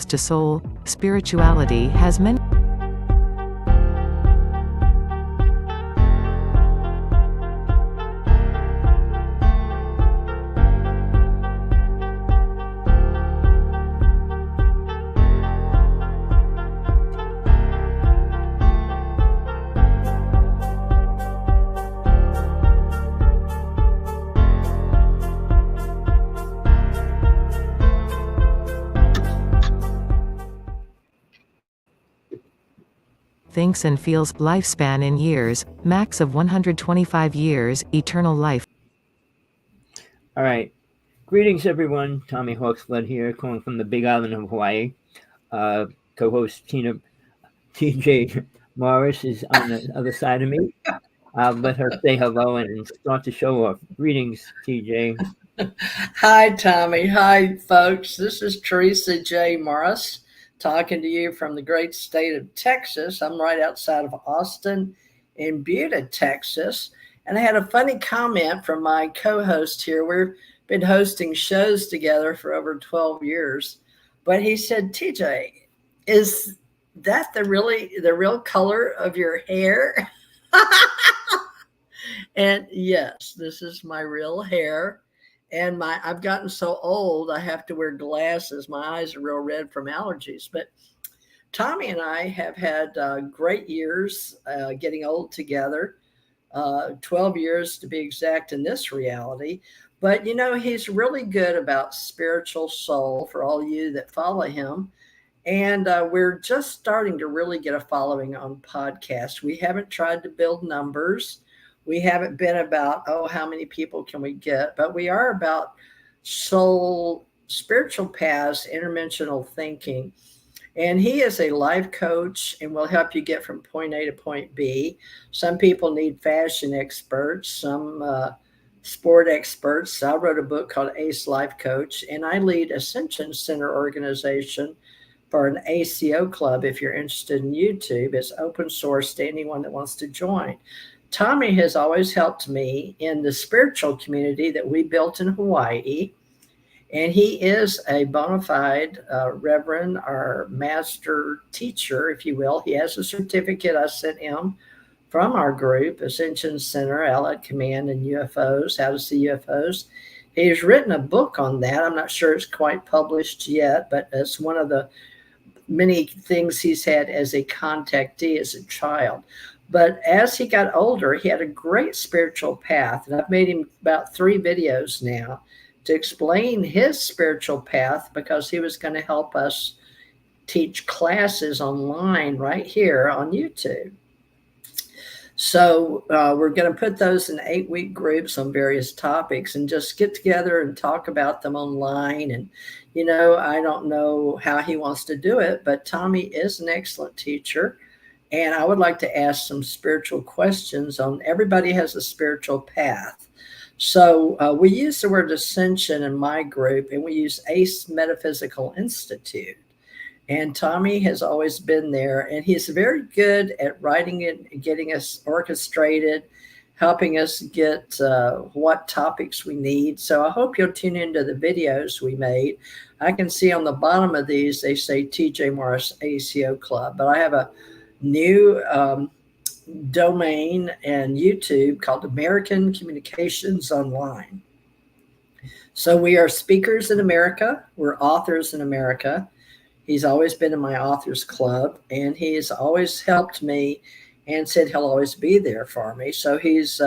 connects to soul, spirituality has many thinks and feels. Lifespan in years, max of 125 years, eternal life. All right. Greetings, everyone. Tommy Hawksblood here, calling from the Big Island of Hawaii. Co-host TJ Morris is on the other side of me. I'll let her say hello and start the show off. Greetings, TJ. Hi, Tommy. Hi, folks. This is Teresa J. Morris talking to you from the great state of Texas. I'm right outside of Austin in Buda, Texas. And I had a funny comment from my co-host here. We've been hosting shows together for over 12 years. But he said, TJ, is that the real color of your hair? And yes, this is my real hair. And I've gotten so old, I have to wear glasses. My eyes are real red from allergies. But Tommy and I have had great years getting old together, 12 years to be exact in this reality. But, he's really good about spiritual soul for all you that follow him. And we're just starting to really get a following on podcasts. We haven't tried to build numbers. We haven't been about, how many people can we get? But we are about soul, spiritual paths, interdimensional thinking. And he is a life coach and will help you get from point A to point B. Some people need fashion experts, some sport experts. I wrote a book called Ace Life Coach, and I lead Ascension Center organization for an ACO club. If you're interested in YouTube, it's open source to anyone that wants to join. Tommy has always helped me in the spiritual community that we built in Hawaii. And he is a bona fide reverend or master teacher, if you will. He has a certificate I sent him from our group, Ascension Center, Allied Command and UFOs, How to See UFOs. He's written a book on that. I'm not sure it's quite published yet, but it's one of the many things he's had as a contactee as a child. But as he got older, he had a great spiritual path. And I've made him about 3 videos now to explain his spiritual path, because he was going to help us teach classes online right here on YouTube. So we're going to put those in 8-week groups on various topics and just get together and talk about them online. And, I don't know how he wants to do it, but Tommy is an excellent teacher. And I would like to ask some spiritual questions on everybody has a spiritual path. So we use the word ascension in my group, and we use ACE Metaphysical Institute. And Tommy has always been there, and he's very good at writing it, getting us orchestrated, helping us get what topics we need. So I hope you'll tune into the videos we made. I can see on the bottom of these, they say TJ Morris ACO Club, but I have a new domain and YouTube called American Communications Online. So we are speakers in America. We're authors in America. He's always been in my authors club, and he's always helped me and said he'll always be there for me. So he's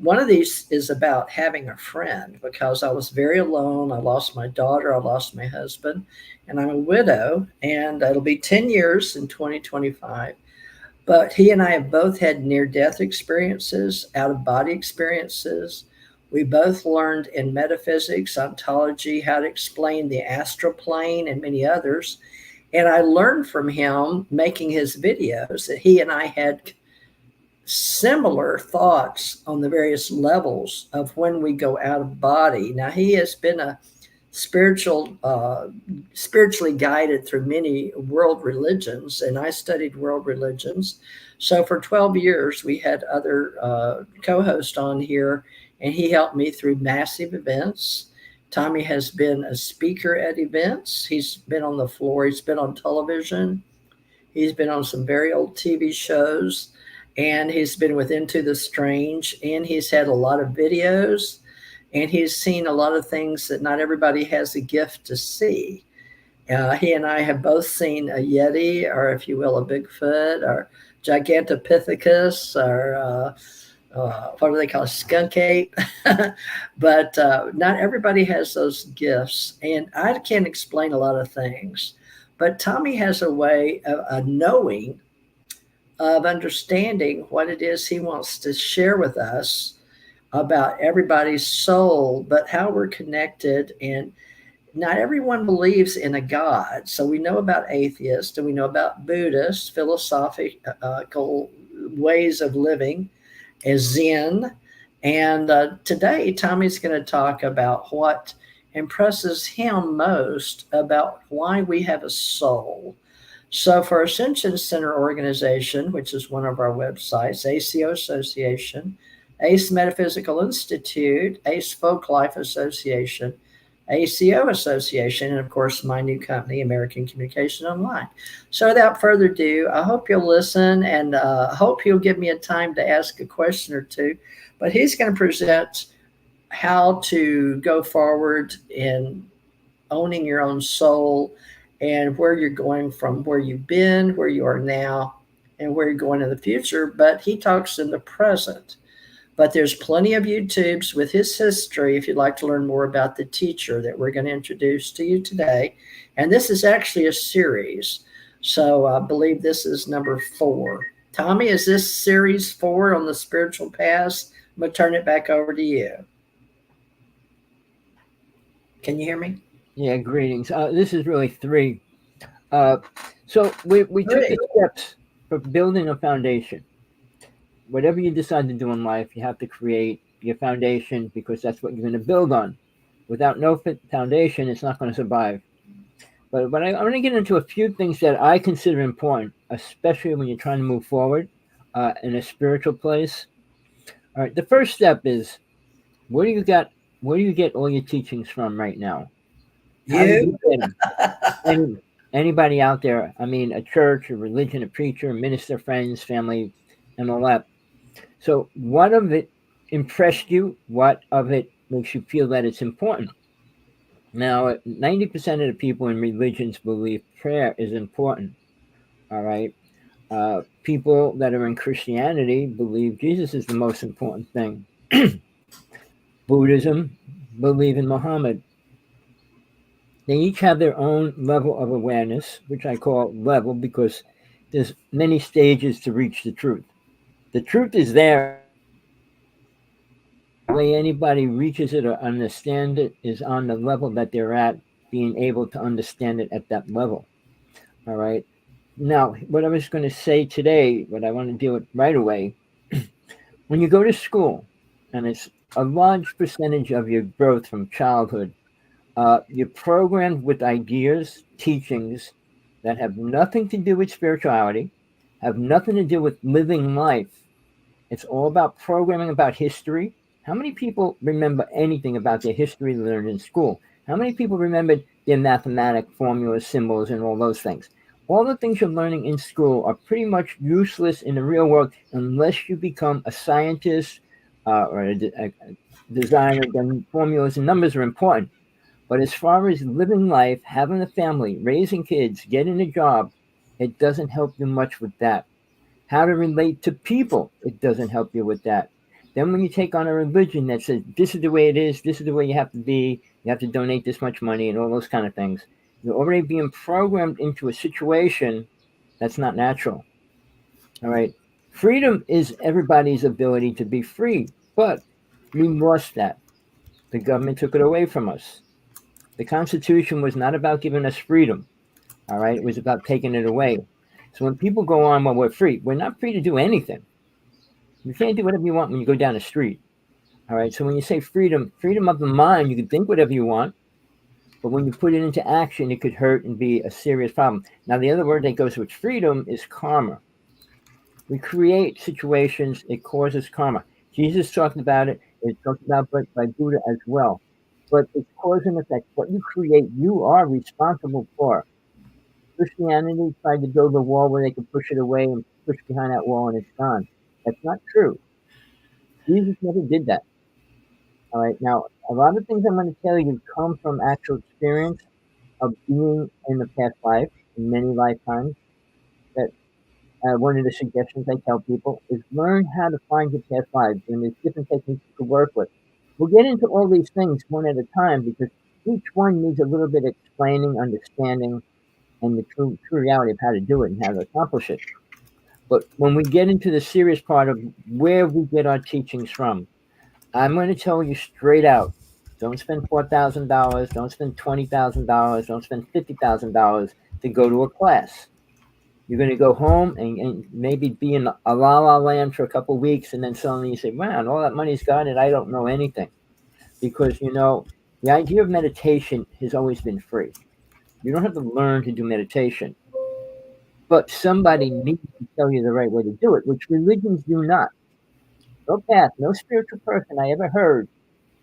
one of these is about having a friend, because I was very alone. I lost my daughter. I lost my husband, and I'm a widow, and it'll be 10 years in 2025. But he and I have both had near-death experiences, out-of-body experiences. We both learned in metaphysics, ontology, how to explain the astral plane and many others. And I learned from him making his videos that he and I had similar thoughts on the various levels of when we go out of body. Now, he has been a spiritually guided through many world religions, and I studied world religions. So for 12 years, we had other co-hosts on here, and he helped me through massive events. Tommy has been a speaker at events. He's been on the floor. He's been on television. He's been on some very old TV shows, and he's been with Into the Strange, and he's had a lot of videos, and he's seen a lot of things that not everybody has a gift to see. He and I have both seen a Yeti, or if you will, a Bigfoot, or Gigantopithecus, or what do they call it? Skunk ape. But not everybody has those gifts. And I can't explain a lot of things. But Tommy has a way of knowing, of understanding what it is he wants to share with us about everybody's soul, but how we're connected. And not everyone believes in a God. So we know about atheists and we know about Buddhists, philosophical ways of living, as Zen. And today, Tommy's going to talk about what impresses him most about why we have a soul. So for Ascension Center Organization, which is one of our websites, ACO Association, ACE Metaphysical Institute, ACE Folk Life Association, ACO Association, and of course, my new company, American Communication Online. So without further ado, I hope you'll listen, and hope he'll give me a time to ask a question or two. But he's going to present how to go forward in owning your own soul and where you're going from where you've been, where you are now, and where you're going in the future. But he talks in the present. But there's plenty of YouTubes with his history if you'd like to learn more about the teacher that we're going to introduce to you today. And this is actually a series. So I believe this is number 4. Tommy, is this series 4 on the spiritual path? I'm going to turn it back over to you. Can you hear me? Yeah, greetings. This is really 3. So we took the steps for building a foundation. Whatever you decide to do in life, you have to create your foundation because that's what you're going to build on. Without no foundation, it's not going to survive. But I'm going to get into a few things that I consider important, especially when you're trying to move forward in a spiritual place. All right, the first step is where do you get all your teachings from right now? How do you get them? Anybody out there? I mean, a church, a religion, a preacher, a minister, friends, family, and all that. So what of it impressed you? What of it makes you feel that it's important? Now, 90% of the people in religions believe prayer is important. All right. People that are in Christianity believe Jesus is the most important thing. Buddhism believe in Muhammad. They each have their own level of awareness, which I call level because there's many stages to reach the truth. The truth is there. The way anybody reaches it or understands it is on the level that they're at, being able to understand it at that level. All right. Now, what I was going to say today, what I want to deal with right away, when you go to school, and it's a large percentage of your growth from childhood, you're programmed with ideas, teachings that have nothing to do with spirituality, have nothing to do with living life. It's all about programming about history. How many people remember anything about their history learned in school? How many people remembered their mathematic formulas, symbols, and all those things? All the things you're learning in school are pretty much useless in the real world unless you become a scientist or a designer. Then formulas and numbers are important. But as far as living life, having a family, raising kids, getting a job, it doesn't help you much with that. How to relate to people, it doesn't help you with that. Then when you take on a religion that says, this is the way it is, this is the way you have to be, you have to donate this much money and all those kind of things, you're already being programmed into a situation that's not natural. All right. Freedom is everybody's ability to be free, but we lost that. The government took it away from us. The Constitution was not about giving us freedom. All right. It was about taking it away. So when people go on, well, we're free. We're not free to do anything. You can't do whatever you want when you go down the street. All right. So when you say freedom of the mind, you can think whatever you want. But when you put it into action, it could hurt and be a serious problem. Now, the other word that goes with freedom is karma. We create situations, it causes karma. Jesus talked about it. It's talked about by Buddha as well. but it's cause and effect. What you create, you are responsible for. Christianity tried to build a wall where they could push it away and push behind that wall and it's gone. That's not true. Jesus never did that. All right. Now, a lot of things I'm going to tell you come from actual experience of being in the past life, in many lifetimes. That one of the suggestions I tell people is learn how to find your past lives, and there's different techniques to work with. We'll get into all these things one at a time because each one needs a little bit of explaining, understanding, and the true reality of how to do it and how to accomplish it. But when we get into the serious part of where we get our teachings from, I'm going to tell you straight out: don't spend $4,000, don't spend $20,000, don't spend $50,000 to go to a class. You're going to go home and maybe be in a la la land for a couple of weeks, and then suddenly you say, "Man, all that money's gone, and I don't know anything." Because the idea of meditation has always been free. You don't have to learn to do meditation, but somebody needs to tell you the right way to do it, which religions do not. No path, no spiritual person I ever heard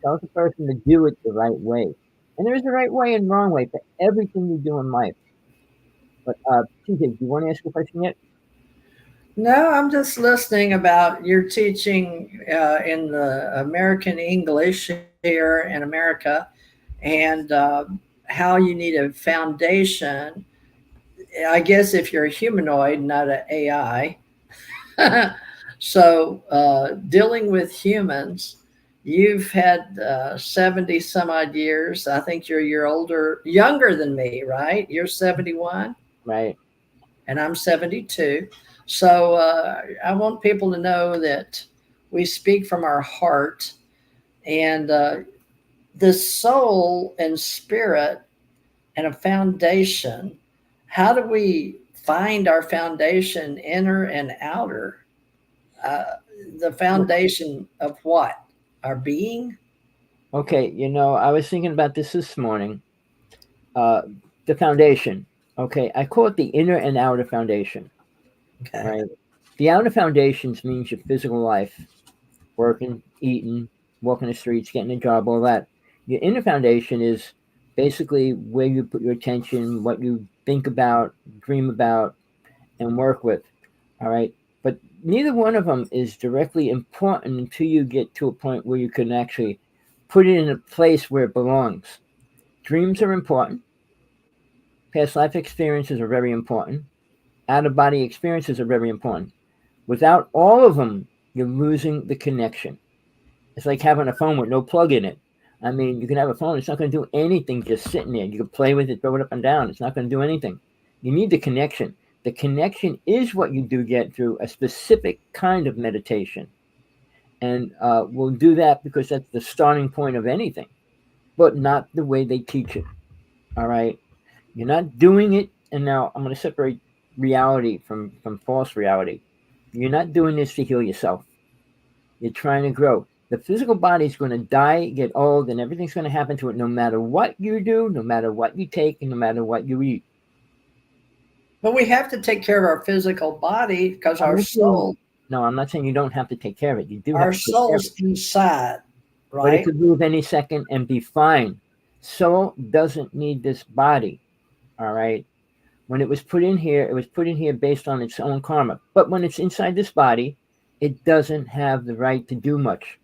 tells a person to do it the right way. And there is a right way and wrong way for everything you do in life. But TJ, do you want to ask a question yet? No, I'm just listening about your teaching in the American English here in America, and how you need a foundation. I guess if you're a humanoid, not an AI. So dealing with humans, you've had 70 some odd years. I think you're younger than me, right? You're 71 Right. and I'm 72. So I want people to know that we speak from our heart, and the soul and spirit and a foundation. How do we find our foundation, inner and outer? Uh, the foundation of what? Our being? Okay, I was thinking about this morning. Uh, the foundation. Okay, I call it the inner and outer foundation. Okay. Right. The outer foundations means your physical life, working, eating, walking the streets, getting a job, all that. Your inner foundation is basically where you put your attention, what you think about, dream about, and work with. All right. But neither one of them is directly important until you get to a point where you can actually put it in a place where it belongs. Dreams are important. Past life experiences are very important. Out of body experiences are very important. Without all of them, you're losing the connection. It's like having a phone with no plug in it. I mean, you can have a phone, it's not going to do anything just sitting there. You can play with it, throw it up and down. It's not going to do anything. You need the connection. The connection is what you do get through a specific kind of meditation. And we'll do that because that's the starting point of anything, but not the way they teach it. All right. You're not doing it. And now I'm going to separate reality from false reality. You're not doing this to heal yourself. You're trying to grow. The physical body is going to die, get old, and everything's going to happen to it no matter what you do, no matter what you take, and no matter what you eat. But we have to take care of our physical body because our soul. No, I'm not saying you don't have to take care of it. You do have Our to take care of soul's it. inside, But it right? could move any second and be fine. Soul doesn't need this body. All right. When it was put in here, it was put in here based on its own karma. But when it's inside this body, it doesn't have the right to do much.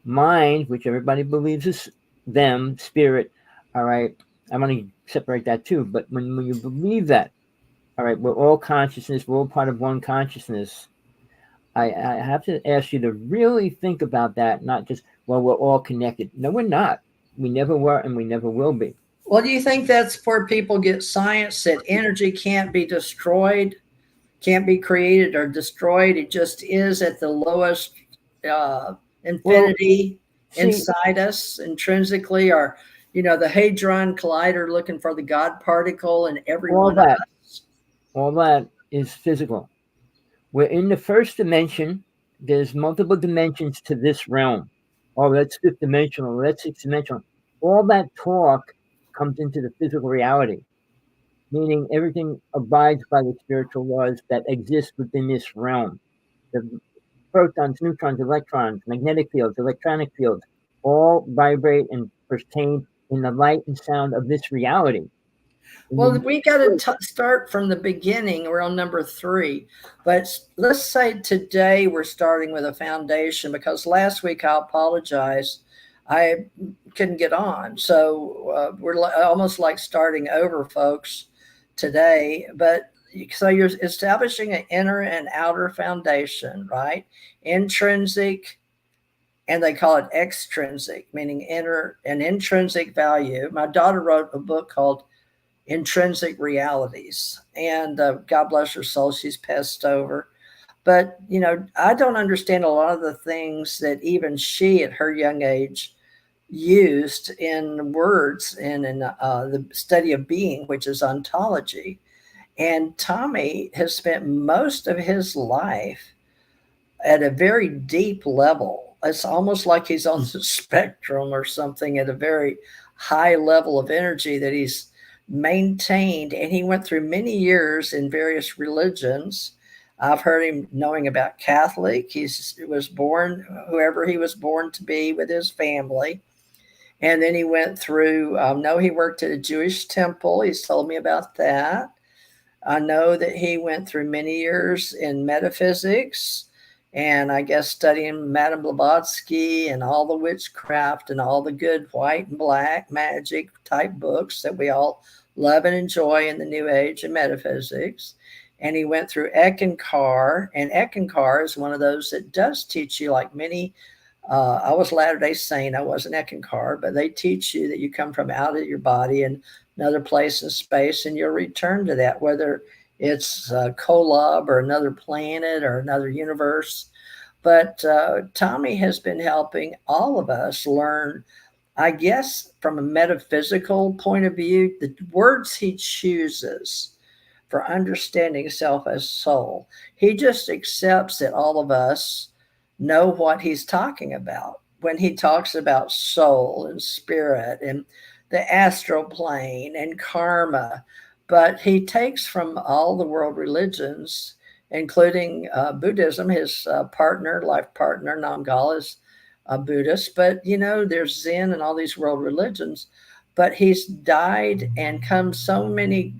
Mind, which everybody believes is them, spirit, all right. I want to separate that too. But when you believe that, all right, we're all consciousness, we're all part of one consciousness. I have to ask you to really think about that, not just, well, we're all connected. No, we're not. We never were and we never will be. Well, do you think that's where people get science that energy can't be destroyed, can't be created or destroyed? It just is at the lowest infinity inside us intrinsically, or the Hadron Collider looking for the God particle in every one of us. All that is physical. We're in the first dimension. There's multiple dimensions to this realm. Oh, that's fifth dimensional. That's sixth dimensional. All that talk comes into the physical reality, meaning everything abides by the spiritual laws that exist within this realm. The protons, neutrons, electrons, magnetic fields, electronic fields, all vibrate and pertain in the light and sound of this reality. Well, we got to start from the beginning. We're on number 3. But let's say today we're starting with a foundation, because last week, I apologize, I couldn't get on. So we're almost like starting over, folks, today. But so you're establishing an inner and outer foundation, right? Intrinsic, and they call it extrinsic, meaning inner and intrinsic value. My daughter wrote a book called Intrinsic Realities, and God bless her soul, she's passed over. But I don't understand a lot of the things that even she at her young age used in words and in the study of being, which is ontology. And Tommy has spent most of his life at a very deep level. It's almost like he's on the spectrum or something, at a very high level of energy that he's maintained. And he went through many years in various religions. I've heard him knowing about Catholic. He was born, whoever he was born to be, with his family. And then he went through, he worked at a Jewish temple. He's told me about that. I know that he went through many years in metaphysics, and I guess studying Madame Blavatsky and all the witchcraft and all the good white and black magic type books that we all love and enjoy in the New Age and metaphysics. And he went through Eckankar, and Eckankar is one of those that does teach you, like many, I was Latter-day Saint, I wasn't Eckankar, but they teach you that you come from out of your body and another place in space, and you'll return to that, whether it's Kolob or another planet or another universe. But Tommy has been helping all of us learn, I guess, from a metaphysical point of view, the words he chooses for understanding self as soul. He just accepts that all of us know what he's talking about when he talks about soul and spirit and the astral plane and karma. But he takes from all the world religions, including Buddhism. His life partner, Namgal, is a Buddhist. But, there's Zen and all these world religions. But he's died and come so many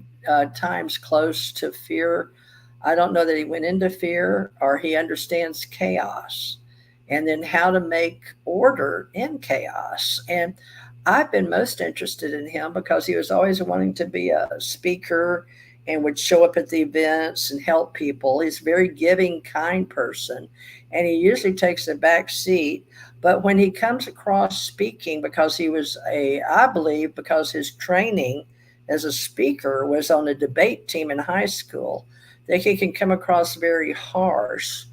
times close to fear. I don't know that he went into fear, or he understands chaos and then how to make order in chaos. And I've been most interested in him because he was always wanting to be a speaker and would show up at the events and help people. He's a very giving, kind person, and he usually takes a back seat. But when he comes across speaking, because I believe because his training as a speaker was on a debate team in high school, that he can come across very harsh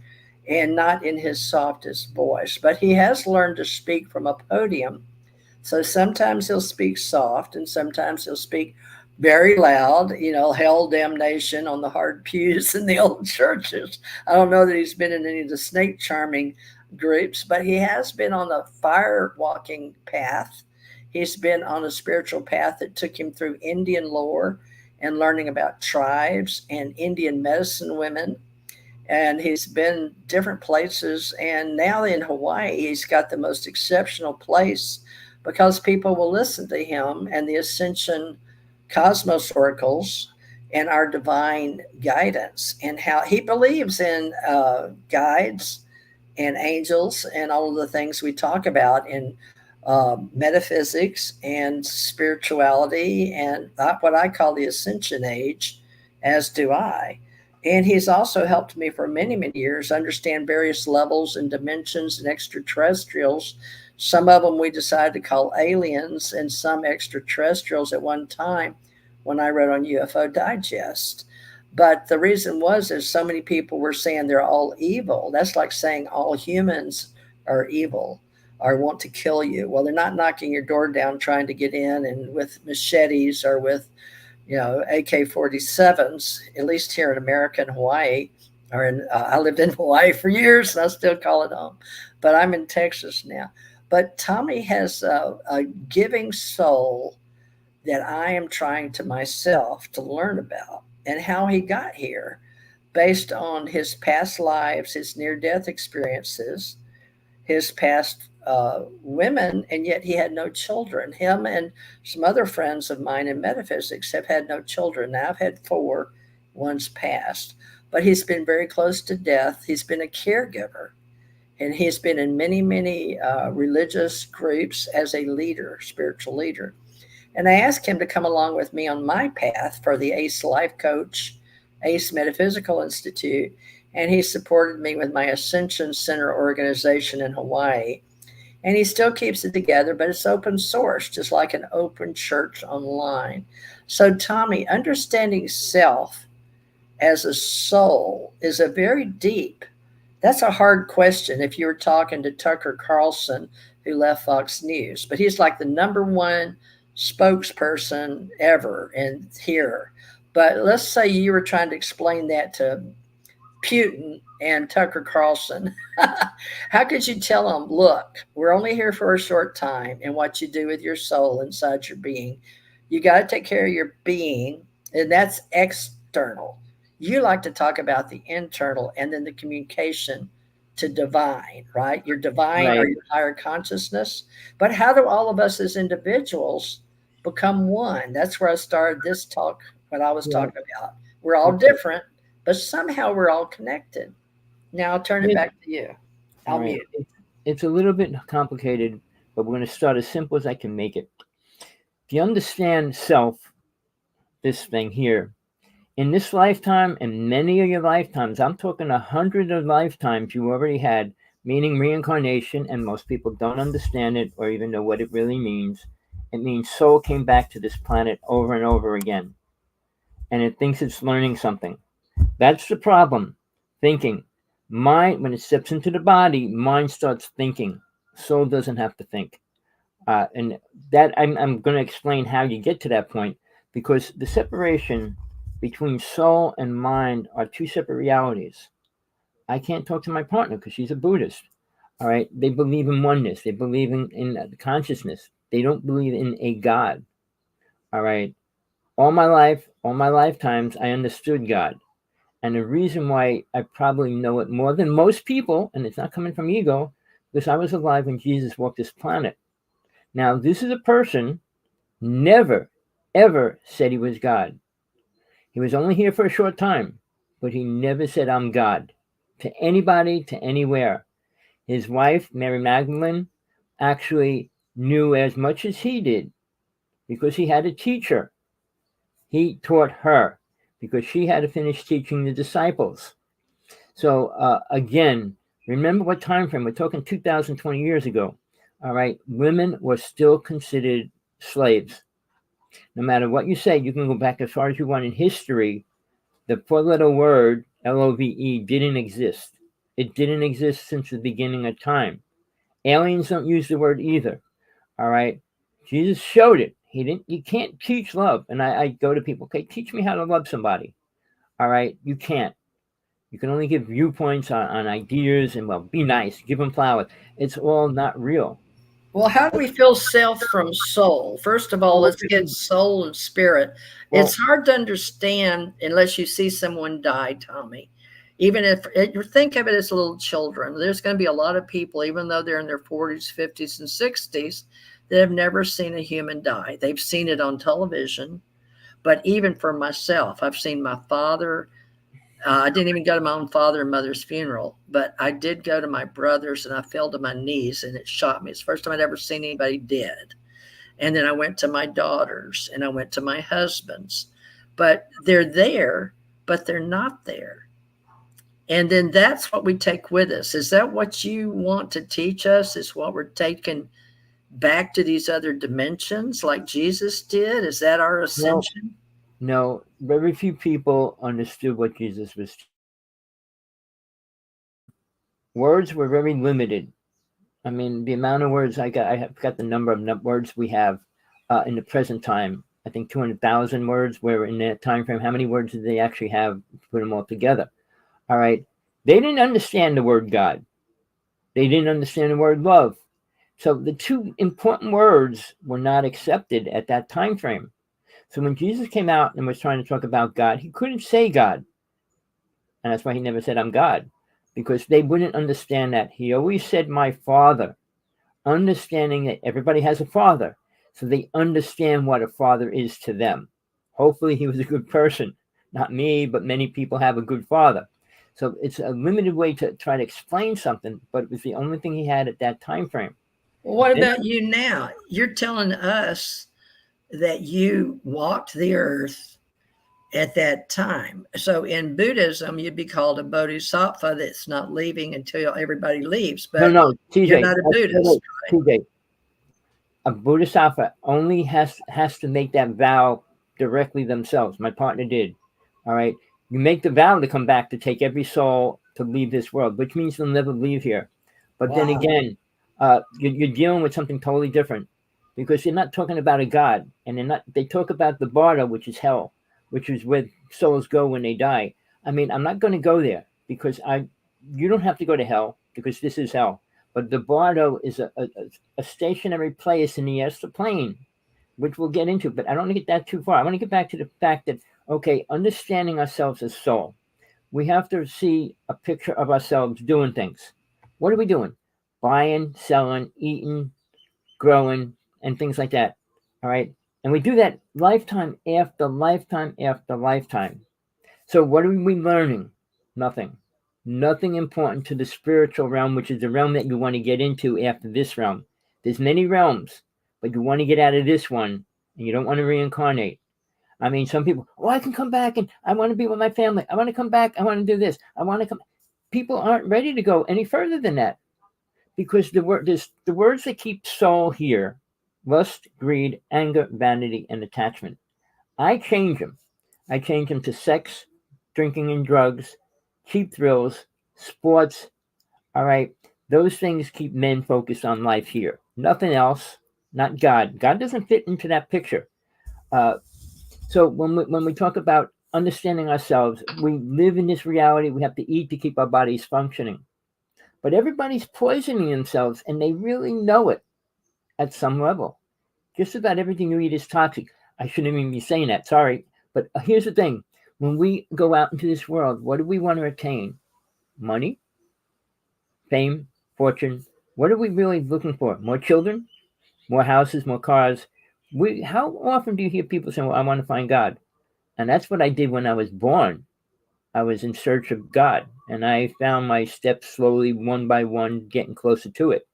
and not in his softest voice. But he has learned to speak from a podium. So sometimes he'll speak soft and sometimes he'll speak very loud, hell damnation on the hard pews in the old churches. I don't know that he's been in any of the snake charming groups, but he has been on the fire walking path. He's been on a spiritual path that took him through Indian lore and learning about tribes and Indian medicine women. And he's been different places. And now in Hawaii, he's got the most exceptional place because people will listen to him and the Ascension Cosmos oracles and our divine guidance, and how he believes in guides and angels and all of the things we talk about in metaphysics and spirituality and what I call the Ascension Age, as do I. And he's also helped me for many, many years understand various levels and dimensions and extraterrestrials. Some of them we decided to call aliens, and some extraterrestrials at one time when I wrote on UFO Digest. But the reason was there's so many people were saying they're all evil. That's like saying all humans are evil or want to kill you. Well, they're not knocking your door down trying to get in and with machetes or with AK-47s, at least here in America and Hawaii. I lived in Hawaii for years and I still call it home, but I'm in Texas now. But Tommy has a giving soul that I am trying to myself to learn about, and how he got here based on his past lives, his near-death experiences, his past women, and yet he had no children. Him and some other friends of mine in metaphysics have had no children. Now I've had four, one's passed, but he's been very close to death. He's been a caregiver, and he's been in many, many religious groups as a leader, spiritual leader. And I asked him to come along with me on my path for the ACE Life Coach, ACE Metaphysical Institute, and he supported me with my Ascension Center organization in Hawaii. And he still keeps it together, but it's open source, just like an open church online. So, Tommy, understanding self as a soul is a very deep, that's a hard question if you were talking to Tucker Carlson, who left Fox News, but he's like the number one spokesperson ever in here. But let's say you were trying to explain that to Putin and Tucker Carlson. How could you tell them, look, we're only here for a short time, and what you do with your soul inside your being, you got to take care of your being, and that's external. You like to talk about the internal and then the communication to divine, right? Your divine Right. or your higher consciousness. But how do all of us as individuals become one? That's where I started this talk, what I was Yeah. talking about. We're all Okay. different, but somehow we're all connected. Now I'll turn it Yeah. back to you. I'll All right. mute. It's a little bit complicated, but we're going to start as simple as I can make it. If you understand self, this thing here, in this lifetime and many of your lifetimes, I'm talking 100 of lifetimes you already had, meaning reincarnation, and most people don't understand it or even know what it really means. It means soul came back to this planet over and over again, and it thinks it's learning something. That's the problem. Thinking. Mind, when it steps into the body, mind starts thinking. Soul doesn't have to think. And that I'm going to explain how you get to that point, because the separation between soul and mind are two separate realities. I can't talk to my partner because she's a Buddhist. All right. They believe in oneness. They believe in consciousness. They don't believe in a God. All right. All my life, all my lifetimes, I understood God. And the reason why I probably know it more than most people, and it's not coming from ego, because I was alive when Jesus walked this planet. Now, this is a person never, ever said he was God. He was only here for a short time, but he never said, I'm God, to anybody, to anywhere. His wife, Mary Magdalene, actually knew as much as he did because he had a teacher. He taught her because she had to finish teaching the disciples. So again, remember what time frame. We're talking 2020 years ago. All right. Women were still considered slaves. No matter what you say, you can go back as far as you want in history. The four-letter word, LOVE, didn't exist. It didn't exist since the beginning of time. Aliens don't use the word either. All right. Jesus showed it. He didn't. You can't teach love. And I go to people, okay, teach me how to love somebody. All right. You can't. You can only give viewpoints on ideas and, well, be nice, give them flowers. It's all not real. Well, how do we feel self from soul? First of all, let's get soul and spirit. Well, It's hard to understand unless you see someone die, Tommy. Even if you think of it as little children, there's going to be a lot of people, even though they're in their 40s, 50s, and 60s, that have never seen a human die. They've seen it on television. But even for myself, I've seen my father. I didn't even go to my own father and mother's funeral, but I did go to my brother's, and I fell to my knees, and it shocked me. It's the first time I'd ever seen anybody dead. And then I went to my daughter's, and I went to my husband's. But they're there, but they're not there. And then that's what we take with us. Is that what you want to teach us? Is what we're taking back to these other dimensions like Jesus did? Is that our ascension? No, very few people understood what Jesus was. Words were very limited. I mean, the amount of words I have got the number of words we have in the present time. I think 200,000 words. Where in that time frame, how many words did they actually have to put them all together? All right. They didn't understand the word God. They didn't understand the word love. So the two important words were not accepted at that time frame. So when Jesus came out and was trying to talk about God, he couldn't say God. And that's why he never said, I'm God, because they wouldn't understand that. He always said, my Father. understanding that everybody has a father, so they understand what a father is to them. Hopefully he was a good person. Not me, but many people have a good father. So it's a limited way to try to explain something, but it was the only thing he had at that time frame. Well, what Then, about you now? You're telling us that you walked the earth at that time. So in Buddhism, you'd be called a bodhisattva that's not leaving until everybody leaves. But no, you're TJ, not a Buddhist, right? TJ, a bodhisattva only has to make that vow directly themselves. My partner did. All right. You make the vow to come back to take every soul to leave this world, which means they'll never leave here. But then Wow. again, you're dealing with something totally different, because you're not talking about a god, and they talk about the bardo, which is hell, which is where souls go when they die. I mean, I'm not going to go there, because you don't have to go to hell, because this is hell. But the bardo is a stationary place in the astral plane, which we'll get into. But I don't want to get that too far. I want to get back to the fact that, okay, understanding ourselves as soul, we have to see a picture of ourselves doing things. What are we doing? Buying, selling, eating, growing, and things like that. All right. And we do that lifetime after lifetime after lifetime. So what are we learning? Nothing. Nothing important to the spiritual realm, which is the realm that you want to get into after this realm. There's many realms, but you want to get out of this one, and you don't want to reincarnate. I mean, some people, oh, I can come back and I want to be with my family. I want to come back. I want to do this. I want to come. People aren't ready to go any further than that, because the words that keep soul here: lust, greed, anger, vanity, and attachment. I change them. I change them to sex, drinking and drugs, cheap thrills, sports. All right. Those things keep men focused on life here. Nothing else, not God. God doesn't fit into that picture. Uh, so when we talk about understanding ourselves, we live in this reality. We have to eat to keep our bodies functioning. But everybody's poisoning themselves, and they really know it at some level. Just about everything you eat is toxic. I shouldn't even be saying that. Sorry. But here's the thing. When we go out into this world, what do we want to attain? Money, fame, fortune. What are we really looking for? More children, more houses, more cars. How often do you hear people saying, well, I want to find God? And that's what I did when I was born. I was in search of God, and I found my steps slowly, one by one, getting closer to it.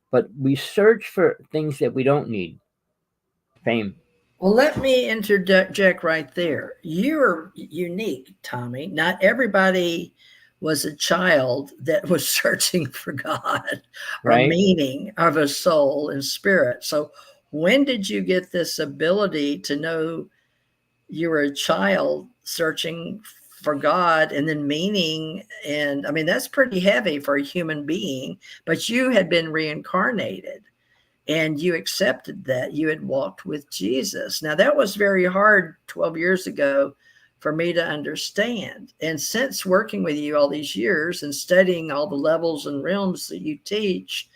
But we search for things that we don't need. Fame. Well, let me interject right there. You're unique, Tommy. Not everybody was a child that was searching for God or Right? meaning of a soul and spirit. So, when did you get this ability to know you were a child searching for God and then meaning? And I mean, that's pretty heavy for a human being, but you had been reincarnated and you accepted that you had walked with Jesus. Now, that was very hard 12 years ago for me to understand. And since working with you all these years and studying all the levels and realms that you teach,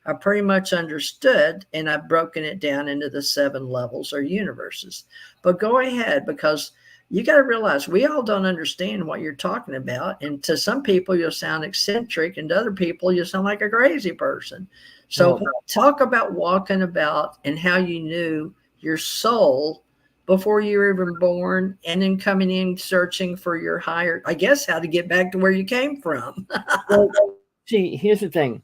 I pretty much understood, and I've broken it down into the 7 levels or universes. But go ahead, because you got to realize we all don't understand what you're talking about. And to some people, you'll sound eccentric, and to other people, you'll sound like a crazy person. So talk about walking about and how you knew your soul before you were even born, and then coming in searching for your higher, I guess, how to get back to where you came from. Well, see, here's the thing.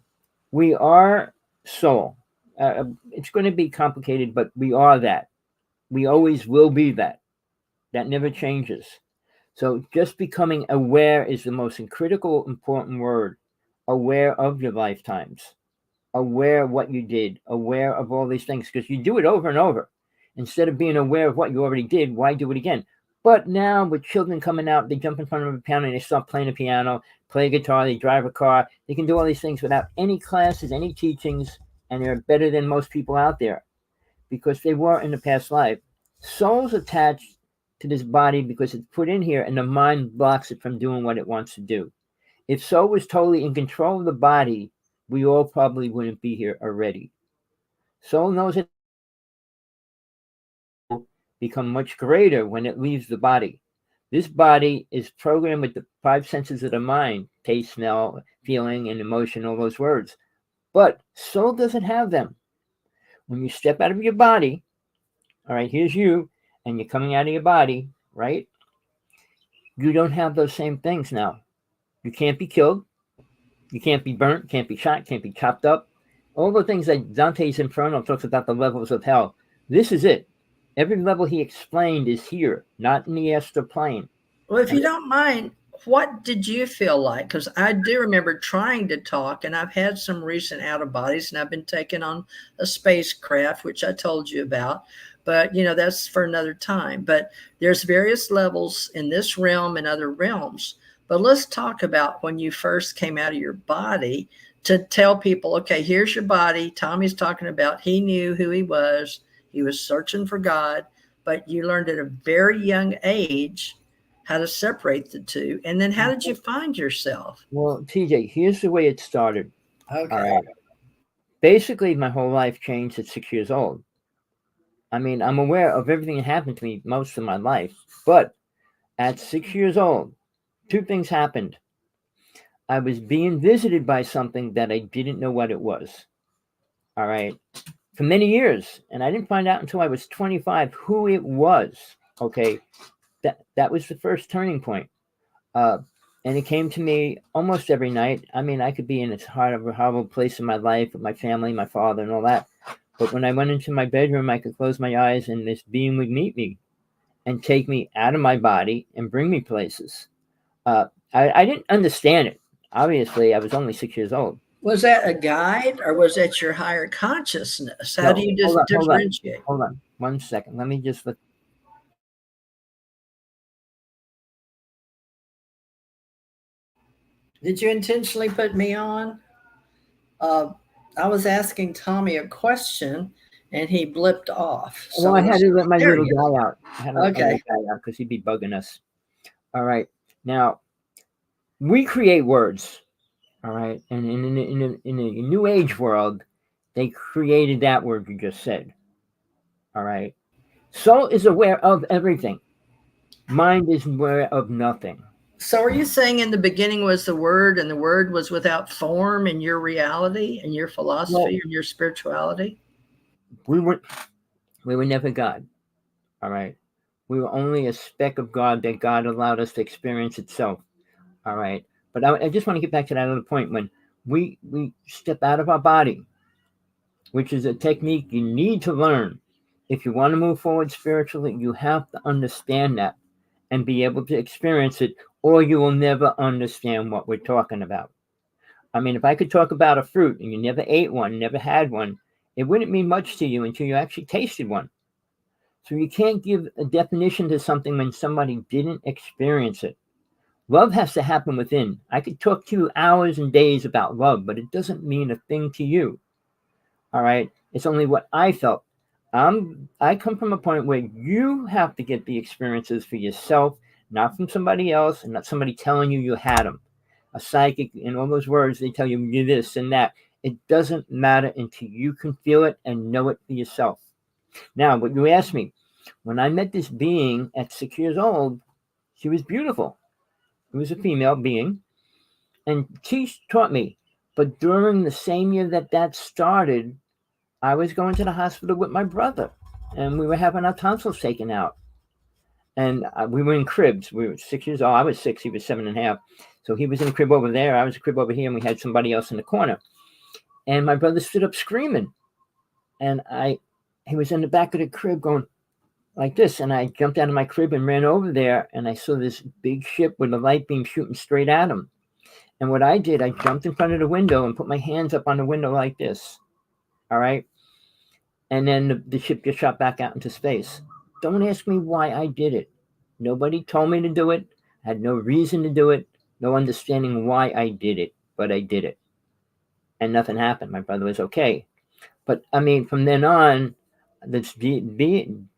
We are soul. It's going to be complicated, but we are that. We always will be that. That never changes. So just becoming aware is the most critical, important word. Aware of your lifetimes. Aware of what you did. Aware of all these things. Because you do it over and over. Instead of being aware of what you already did, why do it again? But now with children coming out, they jump in front of a piano and they start playing a piano, play a guitar, they drive a car. They can do all these things without any classes, any teachings, and they're better than most people out there because they were in the past life. Soul's attached to this body because it's put in here and the mind blocks it from doing what it wants to do. If soul was totally in control of the body, we all probably wouldn't be here already. Soul knows it become much greater when it leaves the body. This body is programmed with the 5 senses of the mind: taste, smell, feeling, and emotion, all those words. But soul doesn't have them. When you step out of your body, all right, here's you, and you're coming out of your body, right? You don't have those same things now. You can't be killed. You can't be burnt, can't be shot, can't be chopped up. All the things that Dante's Inferno talks about, the levels of hell. This is it. Every level he explained is here, not in the astral plane. Well, if you don't mind, what did you feel like? Because I do remember trying to talk, and I've had some recent out of bodies, and I've been taken on a spacecraft, which I told you about. But, that's for another time. But there's various levels in this realm and other realms. But let's talk about when you first came out of your body, to tell people, okay, here's your body. Tommy's talking about he knew who he was. He was searching for God, but you learned at a very young age how to separate the two. And then how did you find yourself? Well, TJ, here's the way it started. Okay. All right. Basically, my whole life changed at 6 years old. I mean, I'm aware of everything that happened to me most of my life. But at 6 years old, two things happened. I was being visited by something that I didn't know what it was. All right. For many years. And I didn't find out until I was 25 who it was. Okay. That was the first turning point. And it came to me almost every night. I mean, I could be in a horrible place in my life with my family, my father, and all that. But when I went into my bedroom, I could close my eyes and this being would meet me and take me out of my body and bring me places. I didn't understand it. Obviously, I was only 6 years old. Was that a guide, or was that your higher consciousness? How do you differentiate? Hold on 1 second. Let me just look. Did you intentionally put me on? I was asking Tommy a question, and he blipped off. So I had to let my little guy out. I had to let Okay. my little guy out because he'd be bugging us. All right. Now, we create words. All right. And in a new age world, they created that word you just said. All right. Soul is aware of everything. Mind is aware of nothing. So are you saying in the beginning was the word, and the word was without form in your reality and your philosophy and your spirituality? We were never God. All right. We were only a speck of God that God allowed us to experience itself. All right. But I just want to get back to that other point. When we step out of our body, which is a technique you need to learn. If you want to move forward spiritually, you have to understand that and be able to experience it, or you will never understand what we're talking about. I mean, if I could talk about a fruit and you never ate one, never had one, it wouldn't mean much to you until you actually tasted one. So you can't give a definition to something when somebody didn't experience it. Love has to happen within. I could talk to you hours and days about love, but it doesn't mean a thing to you. All right. It's only what I felt. I come from a point where you have to get the experiences for yourself, not from somebody else, and not somebody telling you had them. A psychic and all those words, they tell you do this and that. It doesn't matter until you can feel it and know it for yourself. Now, what you asked me, when I met this being at 6 years old, she was beautiful. It was a female being, and she taught me. But during the same year that started, I was going to the hospital with my brother, and we were having our tonsils taken out. And we were in cribs. We were 6 years old. I was 6. He was 7.5. So he was in a crib over there. I was in a crib over here, and we had somebody else in the corner. And my brother stood up screaming. And he was in the back of the crib going like this. And I jumped out of my crib and ran over there, and I saw this big ship with a light beam shooting straight at him. And what I did, I jumped in front of the window and put my hands up on the window like this. All right. And then the ship just shot back out into space. Don't ask me why I did it. Nobody told me to do it. I had no reason to do it. No understanding why I did it, but I did it. And nothing happened. My brother was okay. But I mean, from then on, this being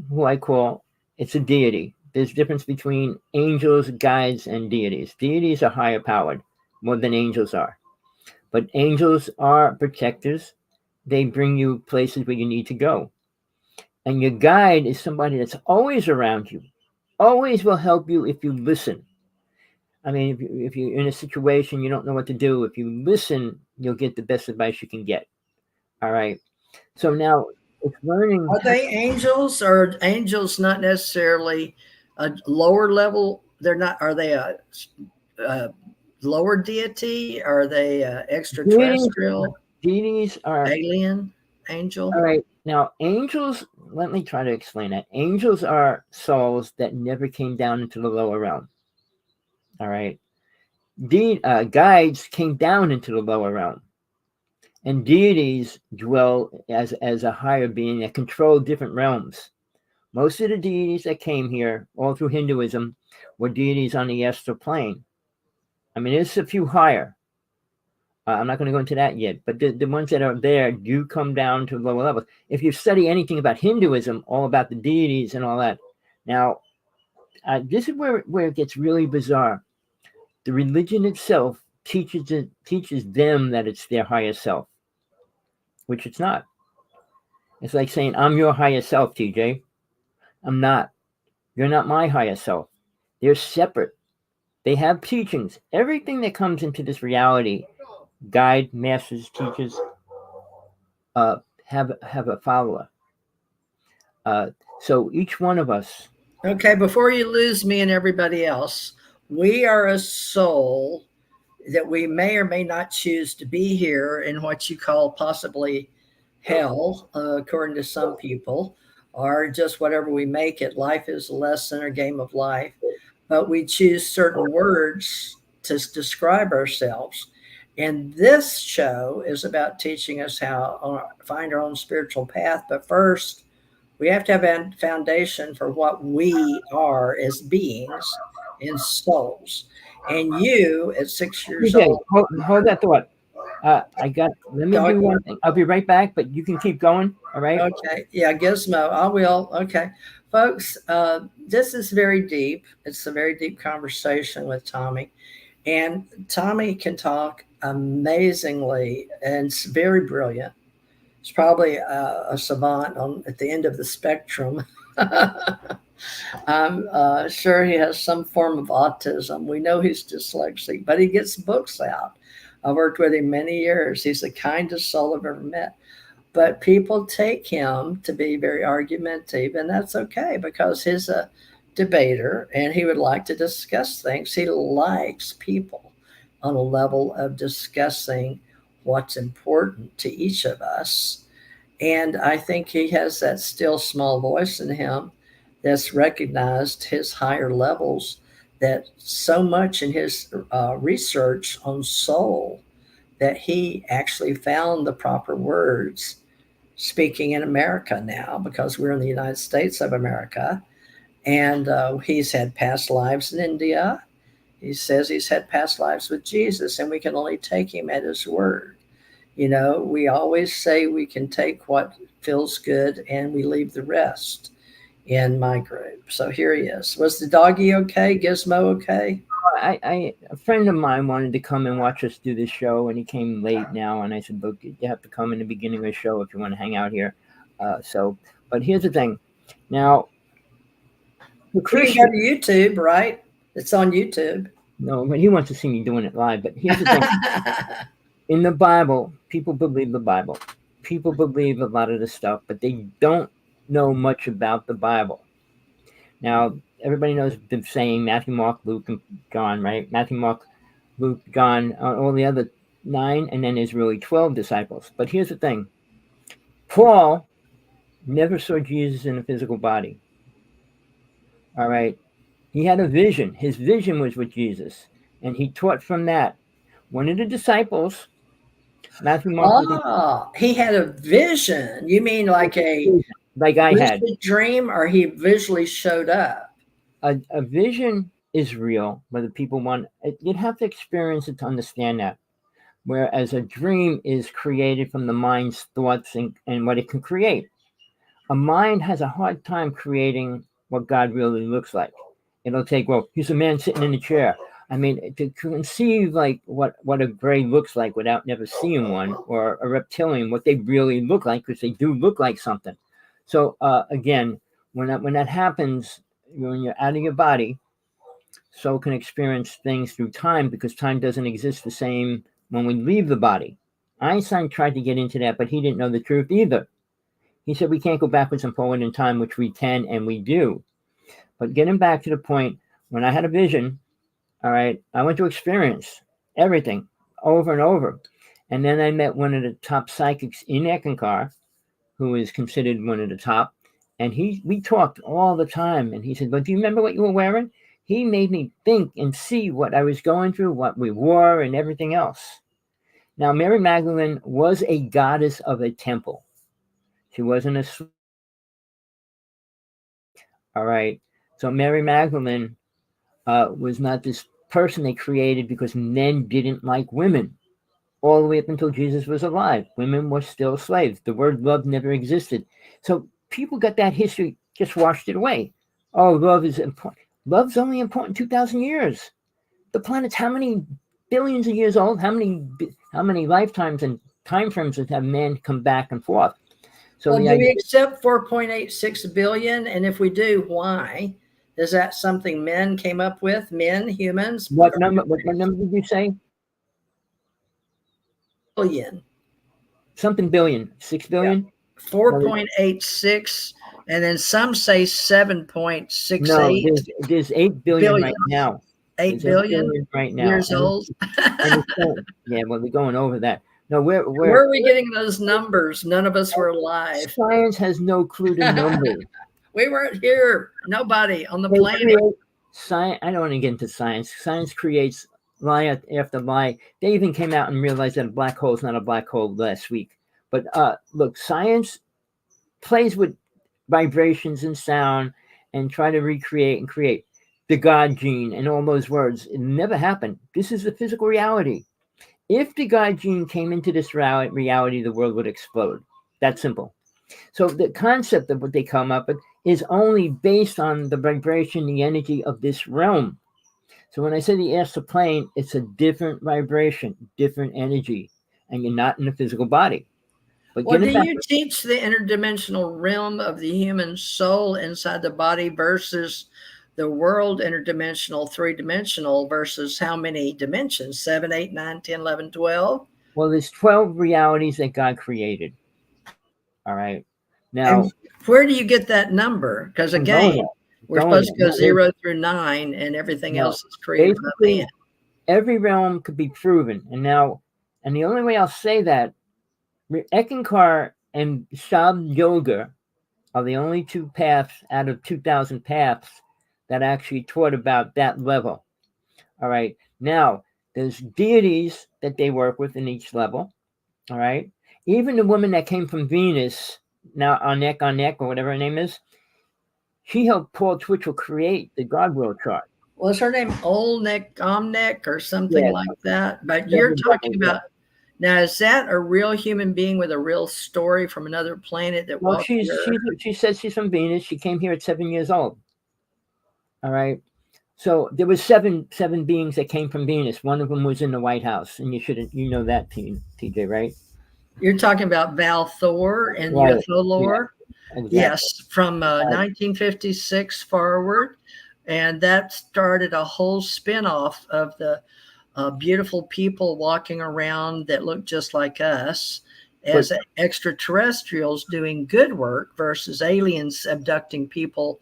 who I call, it's a deity. There's a difference between angels, guides, and deities. Deities are higher powered, more than angels are. But angels are protectors. They bring you places where you need to go. And your guide is somebody that's always around you, always will help you if you listen. I mean, if you're in a situation you don't know what to do, if you listen, you'll get the best advice you can get. All right. So now it's learning. Are they angels, or angels not necessarily a lower level? They're not. Are they a lower deity? Are they Deities, extraterrestrial, deities are alien, all angel? right. Now, angels. Let me try to explain that. Angels are souls that never came down into the lower realm. All right. Guides came down into the lower realm, and deities dwell as a higher being that control different realms. Most of the deities that came here, all through Hinduism, were deities on the astral plane. I mean, there's a few higher. I'm not going to go into that yet, but the ones that are there do come down to lower levels. If you study anything about Hinduism, all about the deities and all that. Now, this is where it gets really bizarre. The religion itself teaches them that it's their higher self, which it's not. It's like saying, I'm your higher self, TJ. I'm not. You're not my higher self. They're separate. They have teachings. Everything that comes into this reality, guide, masters, teachers, have a follower. So each one of us. Okay, before you lose me and everybody else, we are a soul that we may or may not choose to be here in what you call possibly hell, according to some people, or just whatever we make it. Life is a lesson or game of life, but we choose certain words to describe ourselves. And this show is about teaching us how to find our own spiritual path. But first, we have to have a foundation for what we are as beings and souls. And you, at 6 years TJ, old, hold that thought. Let me do one thing. I'll be right back, but you can keep going. All right. okay, yeah, Gizmo, I will. Okay, folks, this is very deep. It's a very deep conversation with Tommy, and Tommy can talk amazingly, and it's very brilliant. It's probably a savant at the end of the spectrum. I'm sure he has some form of autism. We know he's dyslexic, but he gets books out. I worked with him many years. He's the kindest soul I've ever met. But people take him to be very argumentative, and that's okay because he's a debater and he would like to discuss things. He likes people on a level of discussing what's important to each of us. And I think he has that still small voice in him that's recognized his higher levels, that so much in his research on soul that he actually found the proper words speaking in America now, because we're in the United States of America. And he's had past lives in India. He says he's had past lives with Jesus, and we can only take him at his word. You know, we always say we can take what feels good and we leave the rest in my group. So here he is. Was the doggy okay? Gizmo okay? A friend of mine wanted to come and watch us do this show, and he came late now. And I said, "Look, you have to come in the beginning of the show if you want to hang out here." But here's the thing. Now, You can go to YouTube, right? It's on YouTube. No, but he wants to see me doing it live. But here's the thing. In the Bible, people believe the Bible. People believe a lot of the stuff, but they don't know much about the Bible. Now, everybody knows the saying Matthew, Mark, Luke, and John, right? Matthew, Mark, Luke, John, all the other 9, and then there's really 12 disciples. But here's the thing. Paul never saw Jesus in a physical body. All right? He had a vision. His vision was with Jesus, and he taught from that. One of the disciples, Matthew, Mark, he had a vision. You mean like I had dream, or he visually showed up? A vision is real, whether people want it. You'd have to experience it to understand that. Whereas a dream is created from the mind's thoughts and what it can create. A mind has a hard time creating what God really looks like. It'll take, well, here's a man sitting in a chair. I mean, to conceive like what a gray looks like without never seeing one, or a reptilian, what they really look like, because they do look like something. So again, when that happens, when you're out of your body, soul can experience things through time because time doesn't exist the same when we leave the body. Einstein tried to get into that, but he didn't know the truth either. He said we can't go backwards and forward in time, which we can and we do. But getting back to the point, when I had a vision, all right, I went to experience everything over and over. And then I met one of the top psychics in Eckankar, who is considered one of the top. And we talked all the time. And he said, "But do you remember what you were wearing?" He made me think and see what I was going through, what we wore, and everything else. Now, Mary Magdalene was a goddess of a temple. She wasn't a... All right. So Mary Magdalene was not this person they created because men didn't like women. All the way up until Jesus was alive, women were still slaves. The word love never existed. So people got that history, just washed it away. Oh, love is important. Love's only important 2,000 years. The planet's how many billions of years old? How many lifetimes and time frames have man come back and forth? So well, do we accept 4.86 billion? And if we do, why? Is that something men came up with? Men, humans? What number did you say? Billion. Something billion. 6 billion? Yeah. 4.86, and then some say 7.68. No, there's 8 billion right now. 8 billion right now. Years old. Yeah, well, we're going over that. No, where are we getting those numbers? None of us were alive. Science has no clue to numbers. We weren't here. Nobody on the planet. Science. I don't want to get into science. Science creates lie after lie. They even came out and realized that a black hole is not a black hole last week. But look, science plays with vibrations and sound and try to recreate and create the God gene and all those words. It never happened. This is the physical reality. If the God gene came into this reality, the world would explode. That's simple. So the concept of what they come up with is only based on the vibration, the energy of this realm. So when I say the astral plane, it's a different vibration, different energy, and you're not in the physical body. But well, do you teach the interdimensional realm of the human soul inside the body versus the world interdimensional, three-dimensional versus how many dimensions? 7, 8, 9, 10, 11, 12? Well, there's 12 realities that God created. All right. Now, and where do you get that number? Because again, we're supposed to go 0 through 9 and everything else is created by man. Every realm could be proven. And the only way I'll say that, Eckankar and Shab Yoga are the only two paths out of 2,000 paths that actually taught about that level. All right. Now, there's deities that they work with in each level. All right. Even the woman that came from Venus, now Anek, or whatever her name is, she helped Paul Twitchell create the God World chart. Was her name Olnek, Omnek, or something like that? But you're talking about, now, is that a real human being with a real story from another planet that walked here? She says she's from Venus. She came here at 7 years old. All right. So there was seven beings that came from Venus. One of them was in the White House, and you know that, TJ, right? You're talking about Val Thor and UFO lore? Yeah, exactly. Yes, from 1956 forward. And that started a whole spinoff of the beautiful people walking around that look just like us as extraterrestrials doing good work versus aliens abducting people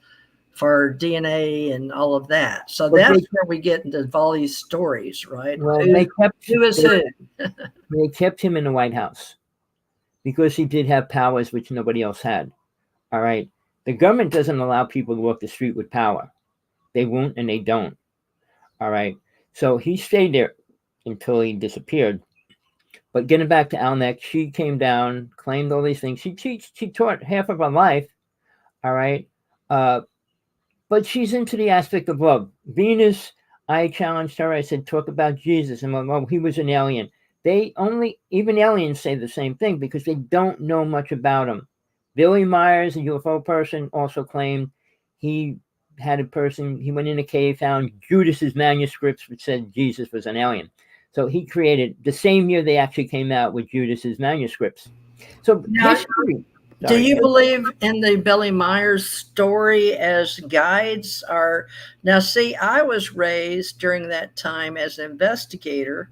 for DNA and all of that. So that's where we get into all these stories, right? Well, who is who? They kept him in the White House because he did have powers which nobody else had. All right. The government doesn't allow people to walk the street with power. They won't and they don't. All right. So he stayed there until he disappeared. But getting back to Alnek, she came down, claimed all these things. She taught half of her life. All right. But she's into the aspect of love. Venus, I challenged her. I said, talk about Jesus. And well, he was an alien. Even aliens say the same thing because they don't know much about him. Billy Myers, a UFO person, also claimed he had he went in a cave, found Judas's manuscripts, which said Jesus was an alien. So he created, the same year they actually came out with Judas's manuscripts. So Do Sorry. you believe in the Billy Myers story as guides are now? See, I was raised during that time as an investigator.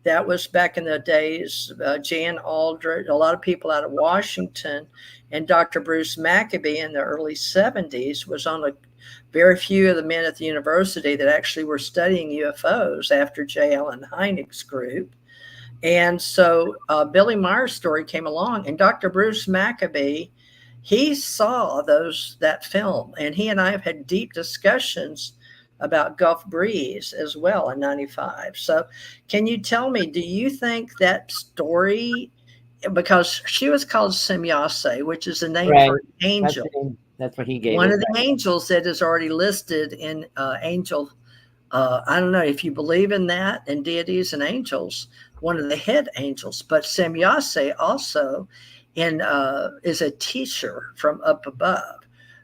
That was back in the days. Jan Aldrich, a lot of people out of Washington, and Dr. Bruce Maccabee in the early 70s was on a very few of the men at the university that actually were studying UFOs after J. Allen Hynek's group. And so Billy Myers' story came along, and Dr. Bruce Maccabee, he saw that film, and he and I have had deep discussions about Gulf Breeze as well in '95. So, can you tell me, do you think that story, because she was called Semyase, which is a name Right. for an angel, That's what he gave one it. of the angels that is already listed in angel. I don't know if you believe in that and deities and angels, one of the head angels, but Semyase also is a teacher from up above.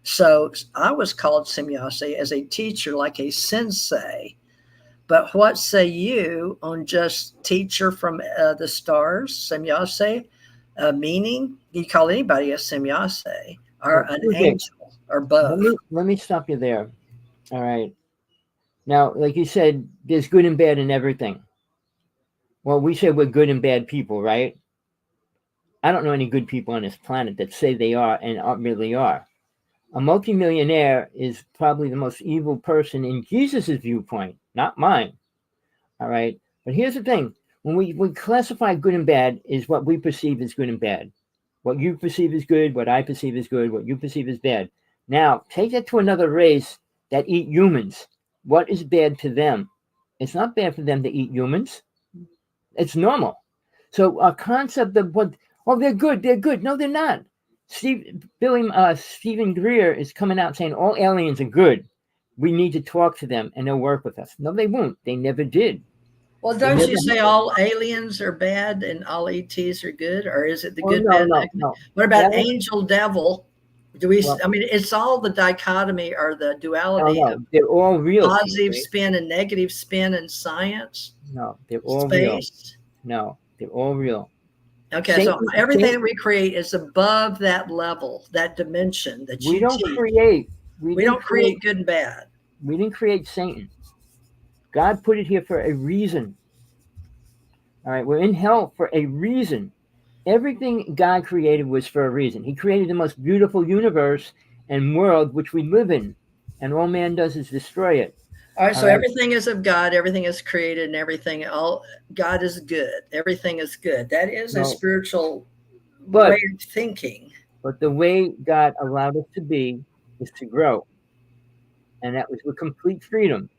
So I was called Semyase as a teacher, like a sensei. But what say you on just teacher from the stars, Semyase, meaning you call anybody a Semyase or an angel or both? Let me stop you there. All right. Now, like you said, there's good and bad in everything. Well, we say we're good and bad people, right? I don't know any good people on this planet that say they are and really are. A multimillionaire is probably the most evil person in Jesus's viewpoint, not mine. All right. But here's the thing. When we classify good and bad is what we perceive as good and bad. What you perceive as good, what I perceive as good, what you perceive as bad. Now, take that to another race that eat humans. What is bad to them? It's not bad for them to eat humans. It's normal. So our concept of they're good. No, they're not. Stephen Greer is coming out saying all aliens are good. We need to talk to them and they'll work with us. No, they won't. They never did. Well, don't you say all aliens are bad and all ETs are good, or is it the good, bad? No. What about angel, devil? Do we? I mean, it's all the dichotomy or the duality. No, they're all real. Positive spin and negative spin in science. No, they're all real. No, they're all real. Okay, so everything that we create is above that level, that dimension that we don't create. We don't create good and bad. We didn't create Satan. God put it here for a reason. All right, we're in hell for a reason. Everything God created was for a reason. He created the most beautiful universe and world which we live in, and all man does is destroy it. All right, so everything is of God, everything is created, and God is good. Everything is good. That is a spiritual way of thinking. But the way God allowed us to be is to grow, and that was with complete freedom.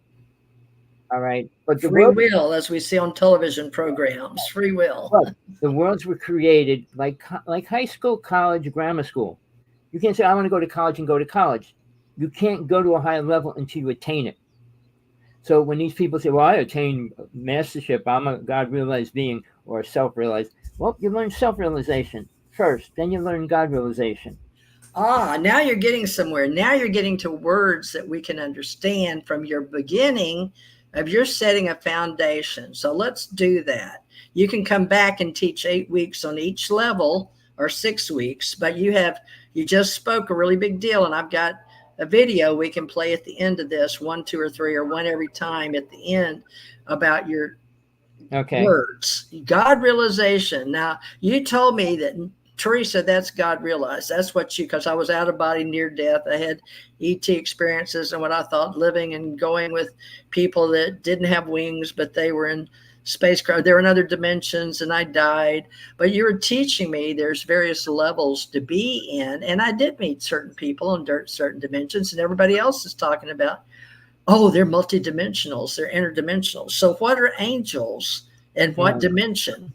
All right, but free will, as we see on television programs, free will. But the worlds were created like high school, college, grammar school. You can't say I want to go to college and go to college. You can't go to a higher level until you attain it. So when these people say, "Well, I attained mastership, I'm a God-realized being or self-realized," well, you learn self-realization first, then you learn God-realization. Now you're getting somewhere. Now you're getting to words that we can understand from your beginning. Of you're setting a foundation. So let's do that. You can come back and teach 8 weeks on each level or 6 weeks, but you just spoke a really big deal. And I've got a video we can play at the end of this, 1, 2, or 3, or one every time at the end about your words. God realization. Now you told me that Teresa, that's God realized. That's what because I was out of body near death. I had ET experiences and what I thought living and going with people that didn't have wings, but they were in spacecraft. They were in other dimensions and I died. But you were teaching me there's various levels to be in. And I did meet certain people in certain dimensions, and everybody else is talking about, they're multidimensionals, they're interdimensional. So what are angels and what dimension?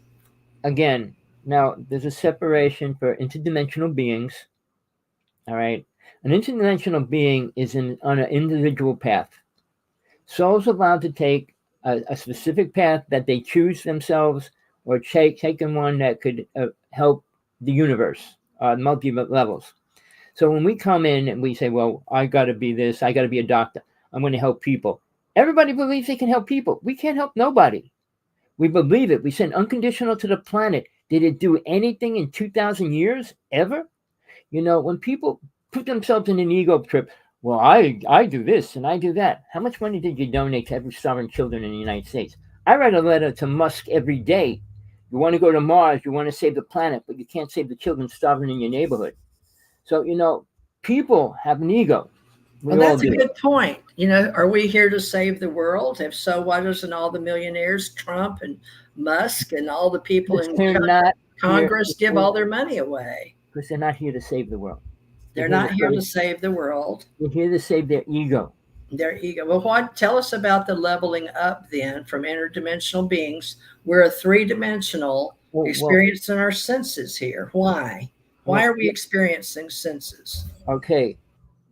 Again, now, there's a separation for interdimensional beings. All right. An interdimensional being is on an individual path. Souls are allowed to take a specific path that they choose themselves or taken one that could help the universe, multi-levels. So when we come in and we say, well, I got to be this, I got to be a doctor, I'm going to help people. Everybody believes they can help people. We can't help nobody. We believe it. We send unconditional to the planet. Did it do anything in 2,000 years ever? When people put themselves in an ego trip, well, I do this and I do that. How much money did you donate to every starving children in the United States? I write a letter to Musk every day. You want to go to Mars, you want to save the planet, but you can't save the children starving in your neighborhood. So, people have an ego. We Well, all that's a do. good point. Are we here to save the world? If so, why doesn't all the millionaires, Trump and Musk and all the people Because in they're not here Congress give all their money away? because they're not here to save the world. They're not here to save the world. They're here to save their ego. Their ego. Well, tell us about the leveling up then from interdimensional beings. We're a three-dimensional experiencing our senses here. Why? Why are we experiencing senses? Okay.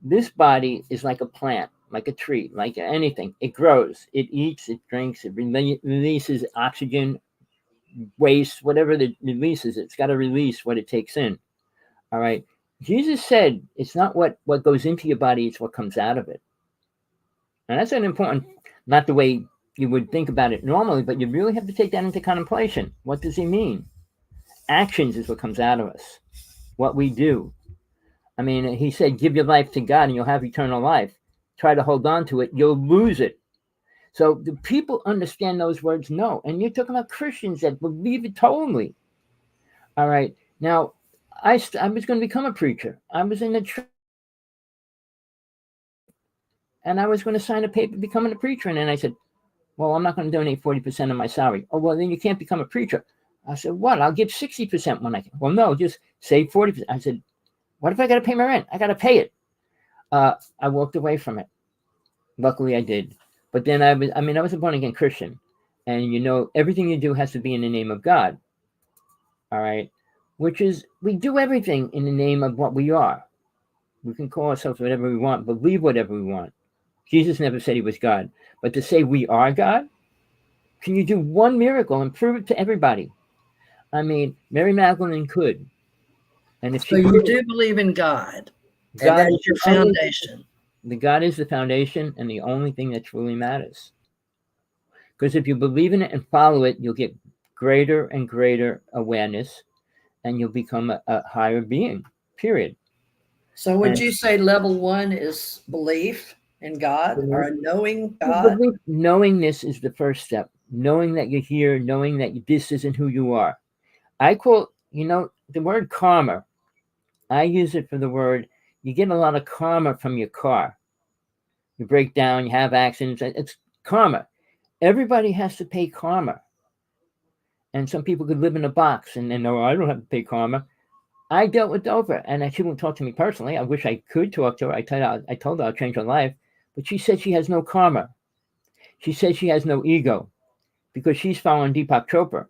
This body is like a plant, like a tree, like anything. It grows, it eats, it drinks, it releases oxygen, waste, whatever it releases. It's got to release what it takes in. All right. Jesus said it's not what goes into your body, it's what comes out of it. And that's an important, not the way you would think about it normally, but you really have to take that into contemplation. What does he mean? Actions is what comes out of us, what we do. I mean, he said, give your life to God and you'll have eternal life. Try to hold on to it, you'll lose it. So do people understand those words? No. And you're talking about Christians that believe it totally. All right. Now, I was going to become a preacher. I was in the church. And I was going to sign a paper becoming a preacher. And then I said, well, I'm not going to donate 40% of my salary. Oh, well, then you can't become a preacher. I said, what? I'll give 60% when I can. Well, no, just save 40%. I said, what if I got to pay my rent? I got to pay it. I walked away from it. Luckily, I did. But then I was a born-again Christian. And, everything you do has to be in the name of God. All right? Which is, we do everything in the name of what we are. We can call ourselves whatever we want, believe whatever we want. Jesus never said he was God. But to say we are God, can you do one miracle and prove it to everybody? I mean, Mary Magdalene could. And if so you do believe in God, and that's your foundation. The God is the foundation and the only thing that truly matters. Because if you believe in it and follow it, you'll get greater and greater awareness and you'll become a higher being, period. So would you say level 1 is belief in God or knowing God? Knowingness is the first step. Knowing that you're here, knowing that this isn't who you are. I quote, the word karma. I use it for the word, you get a lot of karma from your car. You break down, you have accidents. It's karma. Everybody has to pay karma. And some people could live in a box and no, I don't have to pay karma. I dealt with Dover, and she won't talk to me personally. I wish I could talk to her. I told her I'll change her life. But she said she has no karma. She said she has no ego because she's following Deepak Chopra.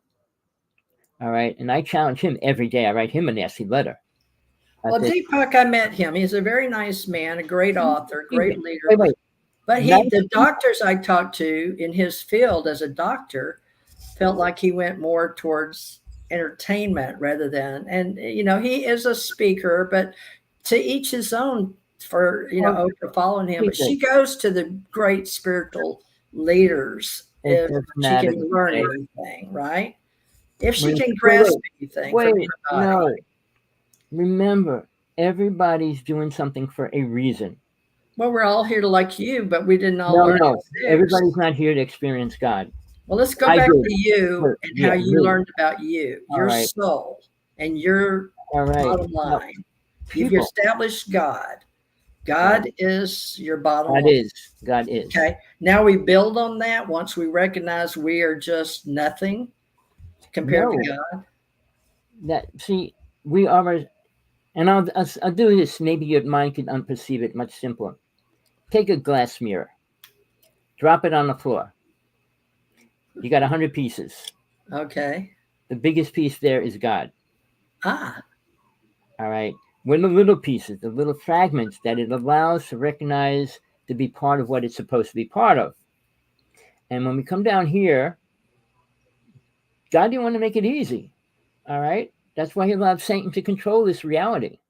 All right. And I challenge him every day. I write him a nasty letter. Well, Deepak, I met him. He's a very nice man, a great author, great leader. Wait. But the doctors I talked to in his field as a doctor felt like he went more towards entertainment rather than, and he is a speaker, but to each his own for Oprah following him. But she goes to the great spiritual leaders if she can learn anything, right? If she can grasp anything from anybody. No. Remember, everybody's doing something for a reason. Well, we're all here to like you, but we didn't all learn. No, everybody's not here to experience God. Well, let's go back to you and how you learned about you, your soul, and your bottom line. You've established God. God is your bottom line. God is. Okay. Now we build on that once we recognize we are just nothing compared to God. We are, and I'll do this. Maybe your mind can unperceive it much simpler. Take a glass mirror, drop it on the floor. You got 100 pieces. Okay. The biggest piece there is God. All right. When the little pieces, the little fragments that it allows to recognize to be part of what it's supposed to be part of. And when we come down here, God didn't want to make it easy. All right. That's why he allowed Satan to control this reality.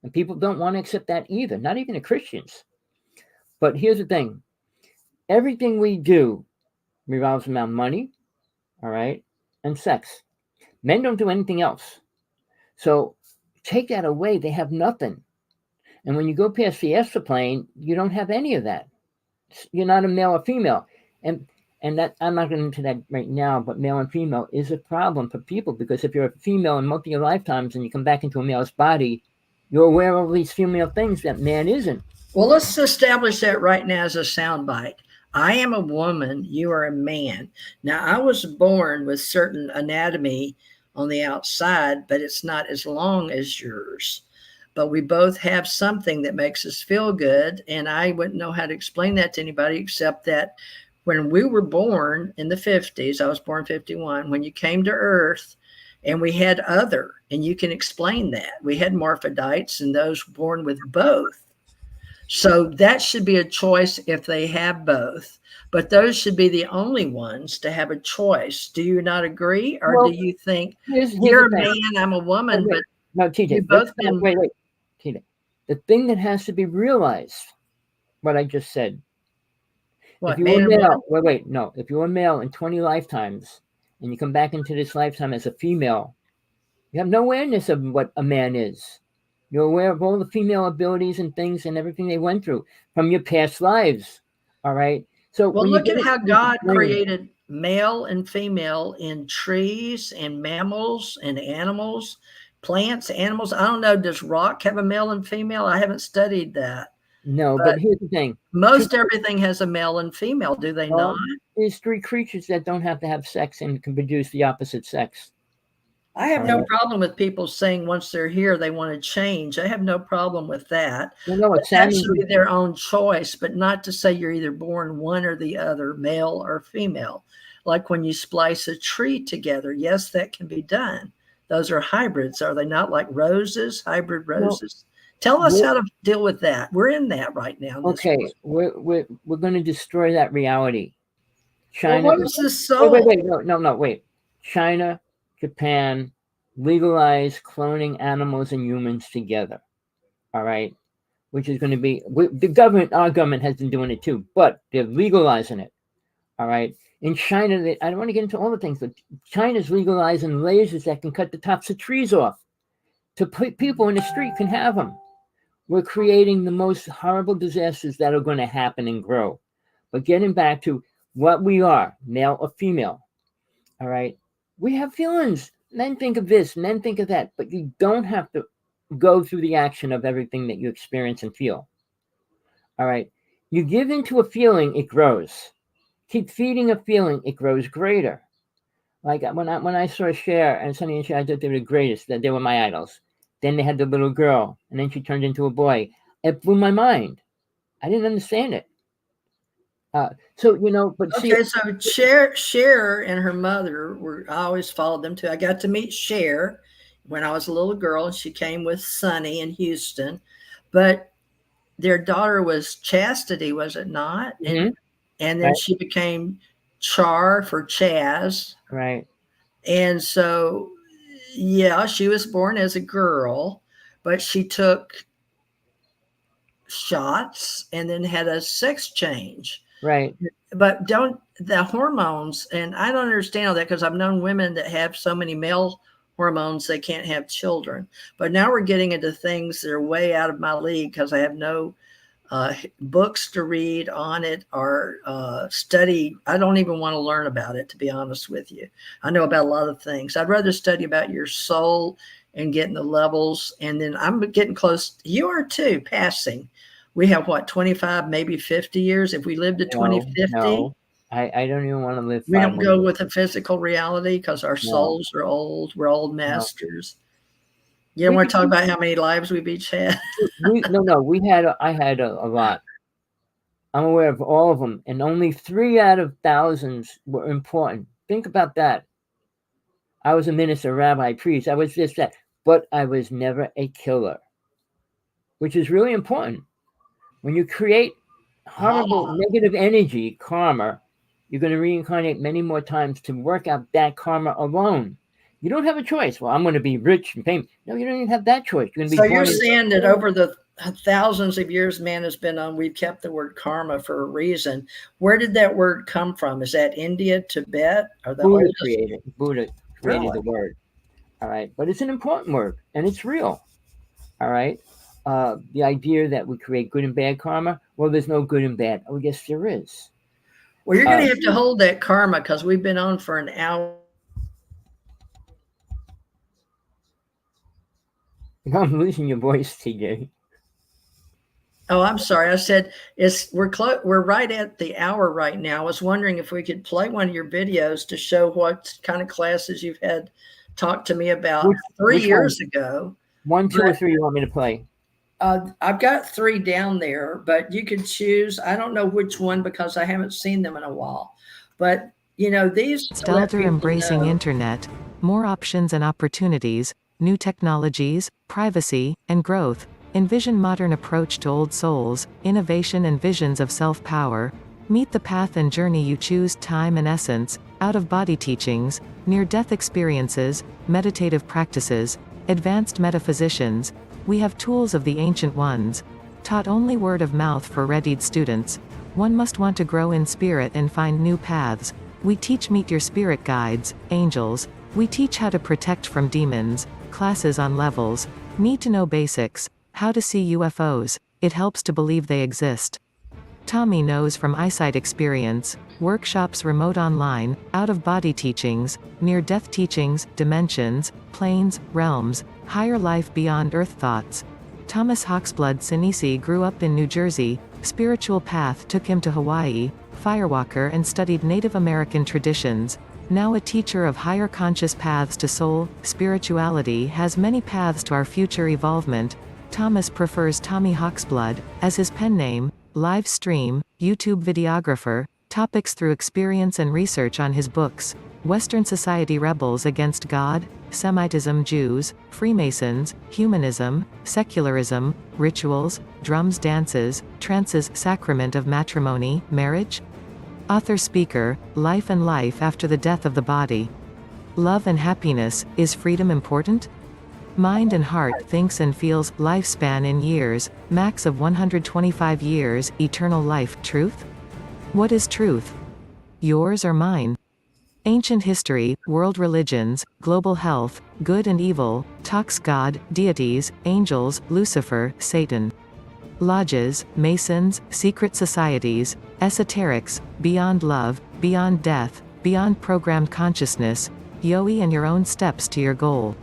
And people don't want to accept that either, not even the Christians. But here's the thing. Everything we do revolves around money, all right, and sex. Men don't do anything else. So Take that away, they have nothing. And when you go past the esther plane, you don't have any of that. You're not a male or female. And that, I'm not getting into that right now, but male and female is a problem for people, because if you're a female in multi lifetimes and you come back into a male's body, you're aware of all these female things that man isn't. Well, let's establish that right now as a soundbite. I am a woman, you are a man. Now, I was born with certain anatomy on the outside, but it's not as long as yours. But we both have something that makes us feel good. And I wouldn't know how to explain that to anybody except that when we were born in the 50s, I was born 51, when you came to Earth, and we had other, and you can explain that. We had morphodites and those born with both. So that should be a choice if they have both. But those should be the only ones to have a choice. Do you not agree? Or Well, do you think here's you're a the thing. man, I'm a woman, but No, TJ, you've both been. wait, TJ. The thing that has to be realized, what I just said. What, If you man were and male, woman? no. If you were male in 20 lifetimes and you come back into this lifetime as a female, you have no awareness of what a man is. You're aware of all the female abilities and things and everything they went through from your past lives. All right. So Well, when you look get at how into God brain, created male and female in trees and mammals and animals, plants, animals. I don't know. Does rock have a male and female? I haven't studied that. no, but But here's the thing. most everything has a male and female, do they not? Well, there's three creatures that don't have to have sex and can produce the opposite sex. I have All no right. problem with people saying once they're here, they want to change. I have no problem with that. You know But what that Sammy should be their own choice, but not to say you're either born one or the other, male or female. Like when you splice a tree together, yes, that can be done. Those are hybrids, are they not, like roses, hybrid no, roses? Tell us we're, how to deal with that. We're in that right now. In this okay, we're going to destroy that reality. well, China. what is the Wait, soul? no, wait. China, Japan legalize cloning animals and humans together. All right, which is going to be the government. Our government has been doing it too, but they're legalizing it. All right. In China, I don't want to get into all the things, but China's legalizing lasers that can cut the tops of trees off, so people in the street can have them. We're creating the most horrible disasters that are going to happen and grow. But getting back to what we are, male or female, all right, we have feelings. Men think of this, men think of that, but you don't have to go through the action of everything that you experience and feel. All right. You give into a feeling, it grows. Keep feeding a feeling, it grows greater. Like when I saw Cher and Sonny and Cher, I thought they were the greatest, that they were my idols. Then they had the little girl, and then she turned into a boy. It blew my mind. I didn't understand it. So but see, Okay, so Cher and her mother were. I always followed them too. I got to meet Cher when I was a little girl, and she came with Sonny in Houston. But their daughter was Chastity, was it not? mhm, And then right, she became Char for Chaz. right, And so, yeah, she was born as a girl, but she took shots and then had a sex change. right. But don't the hormones, and I don't understand all that because I've known women that have so many male hormones they can't have children. But now we're getting into things that are way out of my league because I have no books to read on it or study. I don't even want to learn about it, to be honest with you. I know about a lot of things. I'd rather study about your soul and getting the levels. And then I'm getting close. You are too, passing. We have what, 25, maybe 50 years? If we live to No, 2050, no. I don't even want to live we don't go 500. with a physical reality because our No, souls are old. We're old no. masters. You don't We want to talk could, about how many lives we've each had? no. I had a lot. I'm aware of all of them, and only 3 out of thousands were important. Think about that. I was a minister, rabbi, priest. I was this, that, but I was never a killer, which is really important. When you create horrible Ah, negative energy, karma, you're going to reincarnate many more times to work out that karma alone. You don't have a choice. Well, I'm going to be rich and famous. No, you don't even have that choice. You're going to so be you're born in. saying that over the thousands of years man has been on, we've kept the word karma for a reason. Where did that word come from? Is that India, Tibet, or the oldest? Buddha created Really? the word. All right. But it's an important word, and it's real. All right. The idea that we create good and bad karma. Well, there's no good and bad. Oh, yes, there is. Well, you're going to have to hold that karma because we've been on for an hour. I'm losing your voice, TJ. Oh, I'm sorry. I said we're right at the hour right now. I was wondering if we could play one of your videos to show what kind of classes you've had talk to me about three which years one? ago. 1, 2, or 3 you want me to play? I've got 3 down there, but you can choose. I don't know which one because I haven't seen them in a while. But these Stelter embracing internet, more options and opportunities, new technologies, privacy, and growth. Envision modern approach to old souls, innovation and visions of self-power. Meet the path and journey you choose, time and essence, out-of-body teachings, near-death experiences, meditative practices, advanced metaphysicians. We have tools of the ancient ones. Taught only word of mouth for readied students. One must want to grow in spirit and find new paths. We teach meet your spirit guides, angels. We teach how to protect from demons. Classes on levels. Need to know basics. How to see UFOs. It helps to believe they exist. Tommy knows from eyesight experience. Workshops remote online, out-of-body teachings, near-death teachings, dimensions, planes, realms, higher life beyond earth thoughts. Thomas Hawksblood Sinisi grew up in New Jersey. Spiritual path took him to Hawaii, firewalker, and studied Native American traditions. Now a teacher of higher conscious paths to soul, spirituality has many paths to our future evolvement. Thomas prefers Tommy Hawksblood as his pen name. Live stream, YouTube videographer, topics through experience and research on his books. Western Society Rebels Against God, Semitism, Jews, Freemasons, Humanism, Secularism, Rituals, Drums, Dances, Trances, Sacrament of Matrimony, Marriage. Author, speaker, Life and Life After the Death of the Body. Love and Happiness, Is Freedom Important? Mind and Heart Thinks and Feels, Lifespan in Years, Max of 125 Years, Eternal Life, Truth? What is truth? Yours or mine? Ancient History, World Religions, Global Health, Good and Evil, Talks, God, Deities, Angels, Lucifer, Satan. Lodges, Masons, Secret Societies, Esoterics, Beyond Love, Beyond Death, Beyond Programmed Consciousness, Yogi and Your Own Steps to Your Goal.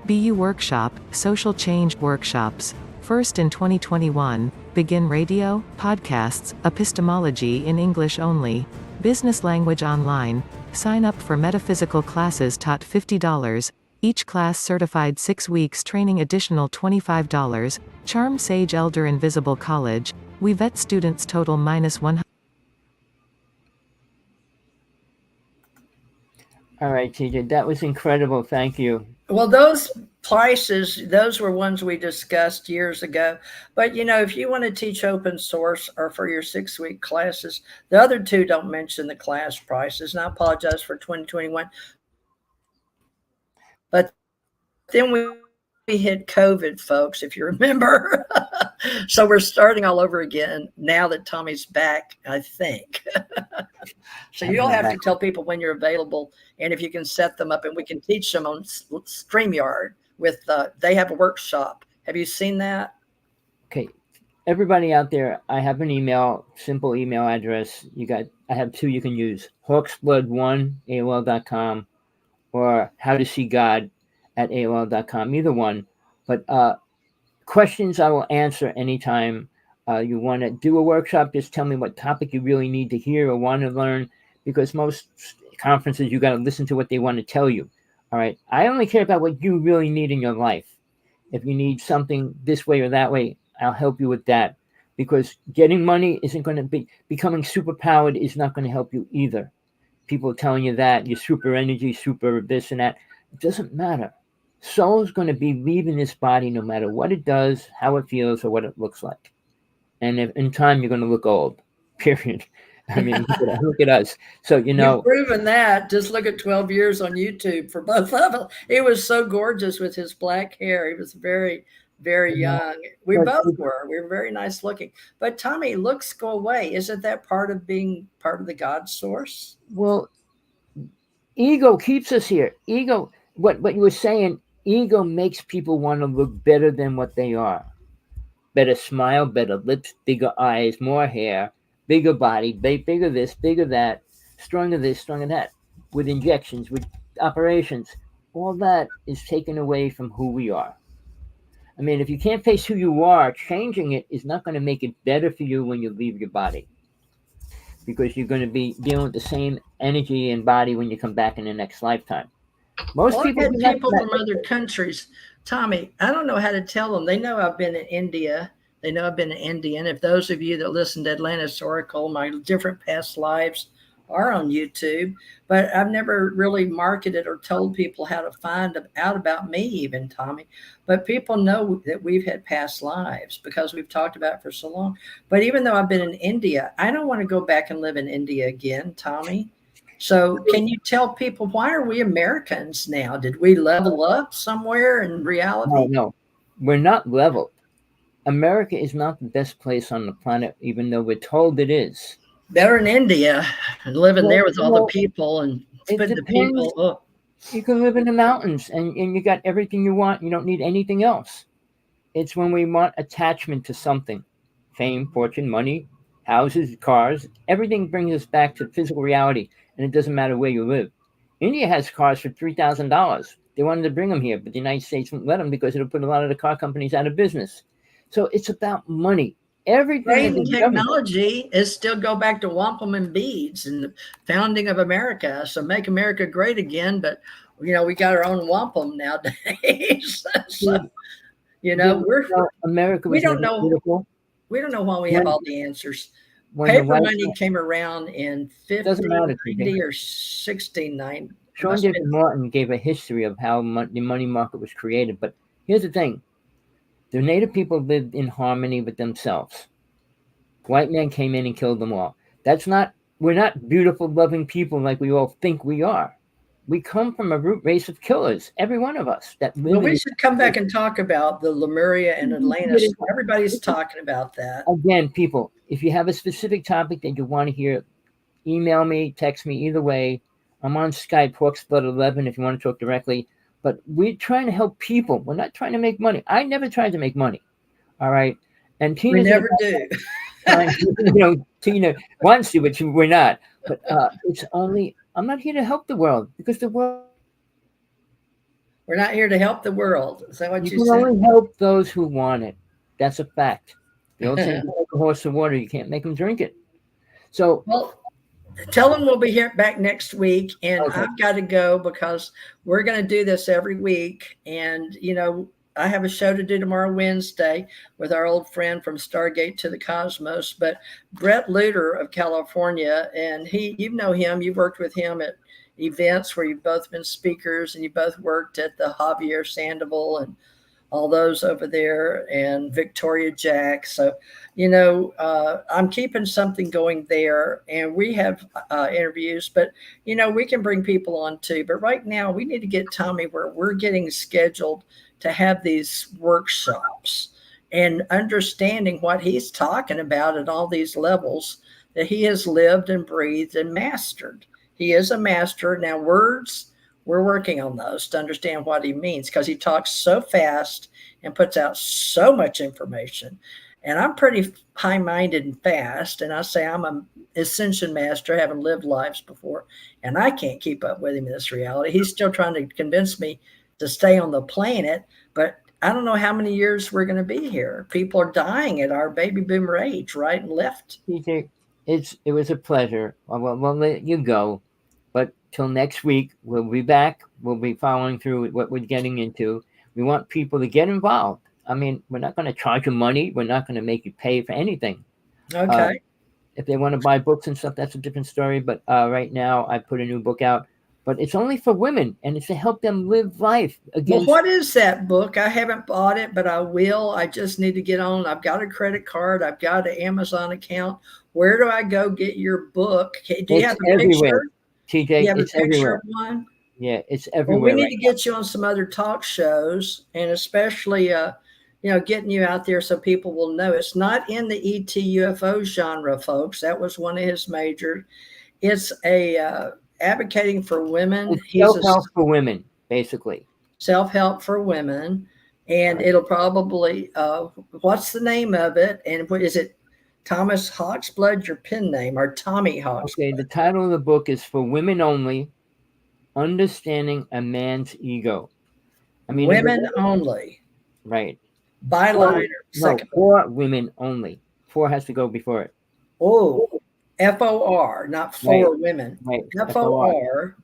BU Workshop, Social Change Workshops. First in 2021, Begin Radio, Podcasts, Epistemology in English only, Business Language Online. Sign up for metaphysical classes taught $50, each class certified 6 weeks training additional $25, Charm Sage Elder Invisible College, we vet students total -100. All right, TJ, that was incredible. Thank you. Well, those prices, those were ones we discussed years ago. But, if you want to teach open source or for your 6-week classes, the other 2 don't mention the class prices. And I apologize for 2021. But then we hit COVID, folks, if you remember. So we're starting all over again now that Tommy's back, I think. So you'll have to tell people when you're available and if you can set them up, and we can teach them on StreamYard with they have a workshop. Have you seen that? Okay. Everybody out there, I have an email, simple email address. I have 2 you can use. Hawksblood1@AOL.com or How to See God at AOL.com, either one. But questions I will answer anytime you want to do a workshop. Just tell me what topic you really need to hear or want to learn, because most conferences, you got to listen to what they want to tell you. All right. I only care about what you really need in your life. If you need something this way or that way, I'll help you with that, because getting money isn't going to be, becoming superpowered is not going to help you either. People telling you that you're super energy, super this and that. It doesn't matter. Soul's going to be leaving this body no matter what it does, how it feels, or what it looks like. And if, in time, you're going to look old, period. I mean, look at us. So, You've proven that. Just look at 12 years on YouTube for both of them. He was so gorgeous with his black hair. He was very, very young. We both were. We were very nice looking. But Tommy, looks go away. Isn't that part of being part of the God source? Well, ego keeps us here. Ego, what you were saying, ego makes people want to look better than what they are. Better smile, better lips, bigger eyes, more hair, bigger body, bigger this, bigger that, stronger this, stronger that, with injections, with operations. All that is taken away from who we are. I mean, if you can't face who you are, changing it is not going to make it better for you when you leave your body, because you're going to be dealing with the same energy and body when you come back in the next lifetime. Most Well, people I've do had not. people from other countries. Tommy, I don't know how to tell them. They know I've been in India. They know I've been an Indian. If those of you that listen to Atlantis Oracle, my different past lives are on YouTube, but I've never really marketed or told people how to find out about me, even Tommy. But people know that we've had past lives because we've talked about it for so long. But even though I've been in India, I don't want to go back and live in India again, Tommy. So, can you tell people why are we Americans now? Did we level up somewhere in No, reality? no, we're not leveled. America is not the best place on the planet, even though we're told it is. Better in India and living Well, there with all the well, people and it putting the depends. people up. You can live in the mountains and you got everything you want. You don't need anything else. It's when we want attachment to something, fame, fortune, money, houses, cars, everything brings us back to physical reality, and it doesn't matter where you live. India has cars for $3,000. They wanted to bring them here, but the United States won't let them because it'll put a lot of the car companies out of business. So it's about money. Everything that Trade the and government. technology is still go back to wampum and beads and the founding of America. So make America great again. But, we got our own wampum nowadays. So, See, did America we was don't never know beautiful we don't know why we have when all the answers. the Paper white money came around in doesn't matter, TJ. 1590 or 1690. It Sean must have David been. Martin gave a history of how the money market was created. But here's the thing: the native people lived in harmony with themselves. White man came in and killed them all. That's not. We're not beautiful, loving people like we all think we are. We come from a root race of killers. Every one of us that Well, live in we the should come back and talk about the Lemuria and Atlantis. Everybody's talking about that. again, people. If you have a specific topic that you want to hear, email me, text me, either way. I'm on Skype, Hawksblood11, if you want to talk directly. But we're trying to help people. We're not trying to make money. I never tried to make money. All right. And We Tina's in never the do. time, Tina wants to, but we're not. But it's only, I'm not here to help the world because the world, We're not here to help the world. Is that what you you can said? only help those who want it. That's a fact. The old saying, "You take a horse of water, you can't make him drink it." So, Well, tell them we'll be here back next week. And okay. I've got to go because we're going to do this every week. And, I have a show to do tomorrow, Wednesday, with our old friend from Stargate to the Cosmos. But Brett Luter of California, and you know him, you've worked with him at events where you've both been speakers and you both worked at the Javier Sandoval and all those over there and Victoria Jack. So, I'm keeping something going there and we have interviews, but, we can bring people on too. But right now we need to get Tommy where we're getting scheduled to have these workshops and understanding what he's talking about at all these levels that he has lived and breathed and mastered. He is a master. Now, words, we're working on those to understand what he means because he talks so fast and puts out so much information. And I'm pretty high minded and fast. And I say I'm an ascension master, having lived lives before, and I can't keep up with him in this reality. He's still trying to convince me to stay on the planet, but I don't know how many years we're going to be here. People are dying at our baby boomer age, right and left. TJ, it was a pleasure. We'll let you go. But till next week, we'll be back. We'll be following through with what we're getting into. We want people to get involved. I mean, we're not going to charge you money. We're not going to make you pay for anything. Uh, Okay. if they want to buy books and stuff, that's a different story. But right now, I put a new book out. But it's only for women, and it's to help them live life Well, against. what is that book? I haven't bought it, but I will. I just need to get on. I've got a credit card. I've got an Amazon account. Where do I go get your book? Do you It's have a everywhere, picture? Do you TJ. have a It's picture of everywhere. one? Yeah, it's Well, we everywhere need right to now. get you on some other talk shows and especially, getting you out there so people will know. It's not in the ET UFO genre, folks. That was one of his major. It's a advocating for women. It's He's self a help for women, basically. self-help for women, and Right. it'll probably what's the name of it, and what is it? Thomas Hawksblood, your pen name, or Tommy Okay, the Hawksblood? title of the book is For Women Only, Understanding a Man's Ego. I mean, Women only. right. Byline or No, second. for women only. For has to go before it. Oh, FOR, not Right, for women. right. FOR. FOR, Right.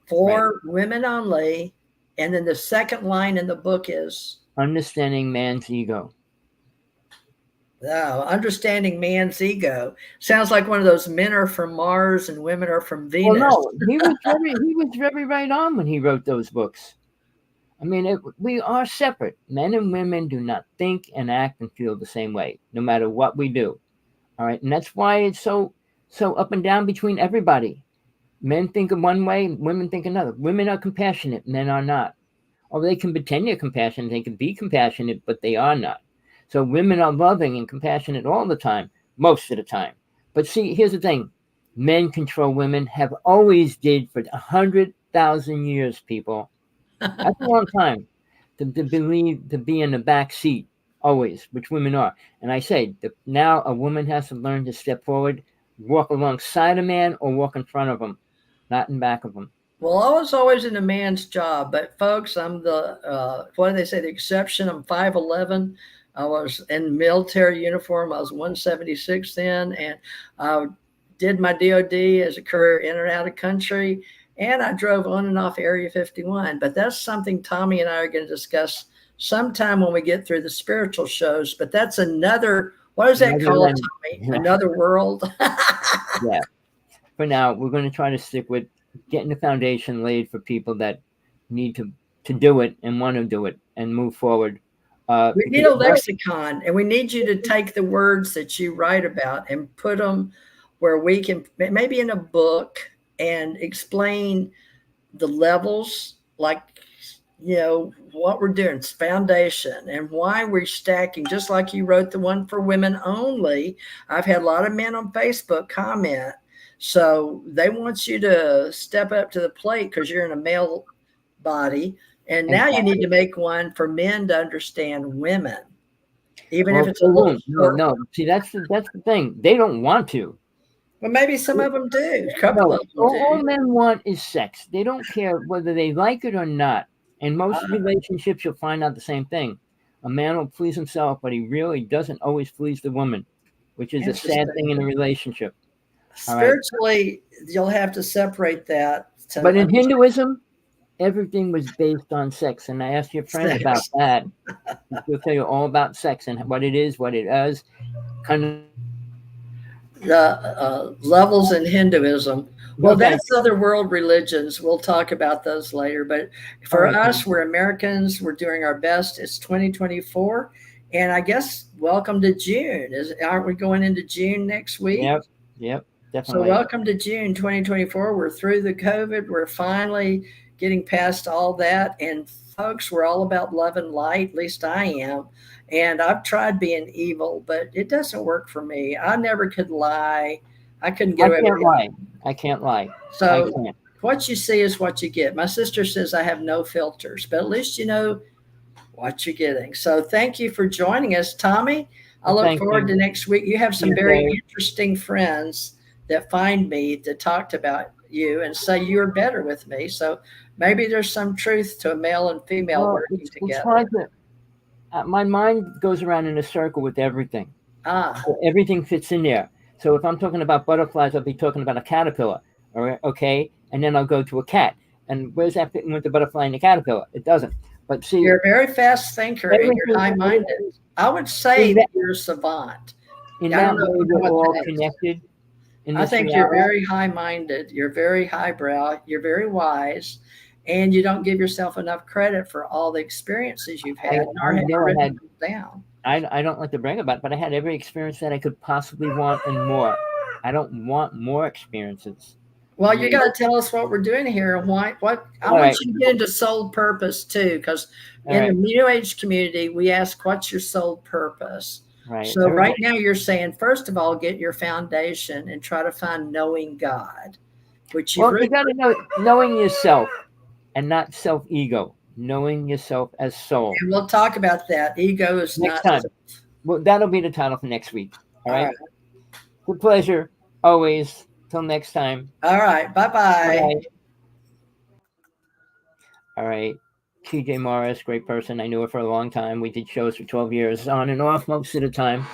for women only. And then the second line in the book is Understanding man's ego. understanding man's ego. Sounds like one of those men are from Mars and women are from Well, Venus. no, he was very right on when he wrote those books. I mean, we are separate. Men and women do not think and act and feel the same way, no matter what we do. All right, and that's why it's so up and down between everybody. Men think of one way, women think another. Women are compassionate, men are not. Or they can pretend they're compassionate, they can be compassionate, but they are not. So women are loving and compassionate all the time, most of the time. But see, here's the thing: men control women, have always did for 100,000 years. People, that's a long time to believe to be in the back seat always, which women are. And I say that now a woman has to learn to step forward, walk alongside a man, or walk in front of him, not in back of him. Well, I was always in a man's job, but folks, I'm the what do they say? The exception. I'm 5'11". I was in military uniform. I was 176 then, and I did my DOD as a career in and out of country, and I drove on and off Area 51. But that's something Tommy and I are going to discuss sometime when we get through the spiritual shows. But that's another. What is that Another called, lens. Tommy? Yeah. Another world. Yeah. For now, we're going to try to stick with getting the foundation laid for people that need to do it and want to do it and move forward. We need a lexicon, and we need you to take the words that you write about and put them where we can, maybe in a book, and explain the levels, like, what we're doing, it's foundation, and why we're stacking, just like you wrote the one for women only. I've had a lot of men on Facebook comment. So they want you to step up to the plate because you're in a male body. And now you need to make one for men to understand women, even if it's a little short. No. See, that's the thing. They don't want to. Well, maybe some of them do. A couple of them do. All men want is sex. They don't care whether they like it or not. In most relationships, you'll find out the same thing. A man will please himself, but he really doesn't always please the woman, which is a sad thing in a relationship. Spiritually, you'll have to separate that. But in Hinduism, everything was based on sex. And I asked your friend about that. He'll tell you all about sex and what it is, what it does. Kind of the levels in Hinduism. Well, that's other world religions. We'll talk about those later. But for us, we're Americans. We're doing our best. It's 2024. And I guess welcome to June. Aren't we going into June next week? Yep. Definitely. So welcome to June 2024. We're through the COVID. We're finally getting past all that. And folks, we're all about love and light. At least I am. And I've tried being evil, but it doesn't work for me. I never could lie. I couldn't get away with it. I can't lie. So what you see is what you get. My sister says I have no filters, but at least you know what you're getting. So thank you for joining us, Tommy. I look forward to next week. You have some very interesting friends that find me to talk about you and say you're better with me. So maybe there's some truth to a male and female working together. My mind goes around in a circle with everything. So everything fits in there. So if I'm talking about butterflies, I'll be talking about a caterpillar. Okay. And then I'll go to a cat. And where's that fitting with the butterfly and the caterpillar? It doesn't. But see, you're a very fast thinker and you're high-minded. I would say that you're a savant. In that way, we're all connected. I think you're very high-minded. You're very highbrow. You're very wise. And you don't give yourself enough credit for all the experiences you've had. I don't like to brag about it, but I had every experience that I could possibly want and more. I don't want more experiences. Well, you got to tell us what we're doing here and why. I want you to get into soul purpose too, because in the New Age community, we ask, "What's your soul purpose?" Right. So right now, you're saying, first of all, get your foundation and try to find knowing God, which you got to know knowing yourself and not self-ego. knowing yourself as soul. And we'll talk about that. Ego is Next not. time. Well, that'll be the title for next week. All right. All right. Good pleasure. Always. Till next time. All right. Bye-bye. Bye. All right. TJ Morris, great person. I knew her for a long time. We did shows for 12 years, on and off most of the time.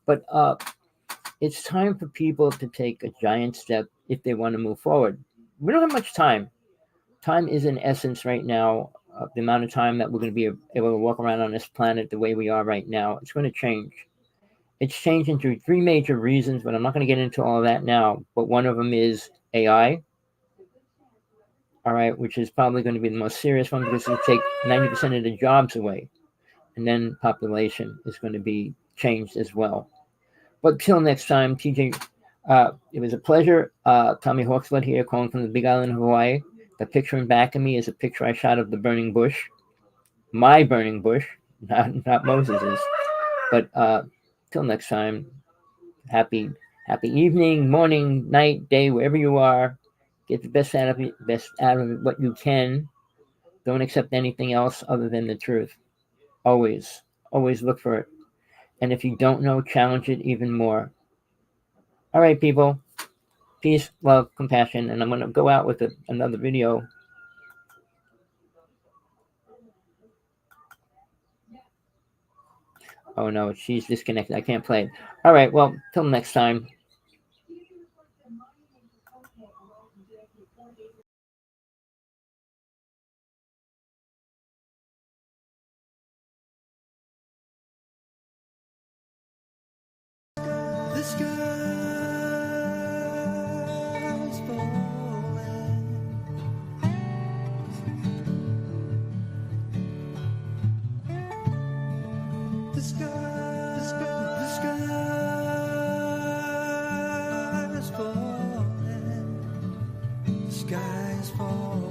But it's time for people to take a giant step if they want to move forward. We don't have much time. Time is in essence right now. The amount of time that we're going to be able to walk around on this planet the way we are right now, it's going to change. It's changing through three major reasons, but I'm not going to get into all of that now. But one of them is AI. All right, which is probably going to be the most serious one because it'll take 90% of the jobs away. And then population is going to be changed as well. But till next time, TJ, it was a pleasure. Tommy Hawksblood here, calling from the Big Island of Hawaii. The picture in back of me is a picture I shot of the burning bush. My burning bush, not Moses's. But till next time, happy evening, morning, night, day, wherever you are. Get the best out of it, what you can. Don't accept anything else other than the truth. Always look for it. And if you don't know, challenge it even more. All right, people. Peace, love, compassion. And I'm going to go out with another video. Oh, no, she's disconnected. I can't play it. All right, well, till next time. The sky's falling. The sky's falling. The sky's falling.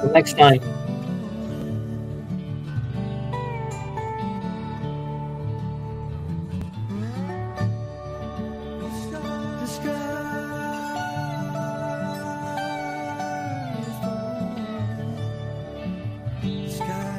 Till next time. The sky's falling. The sky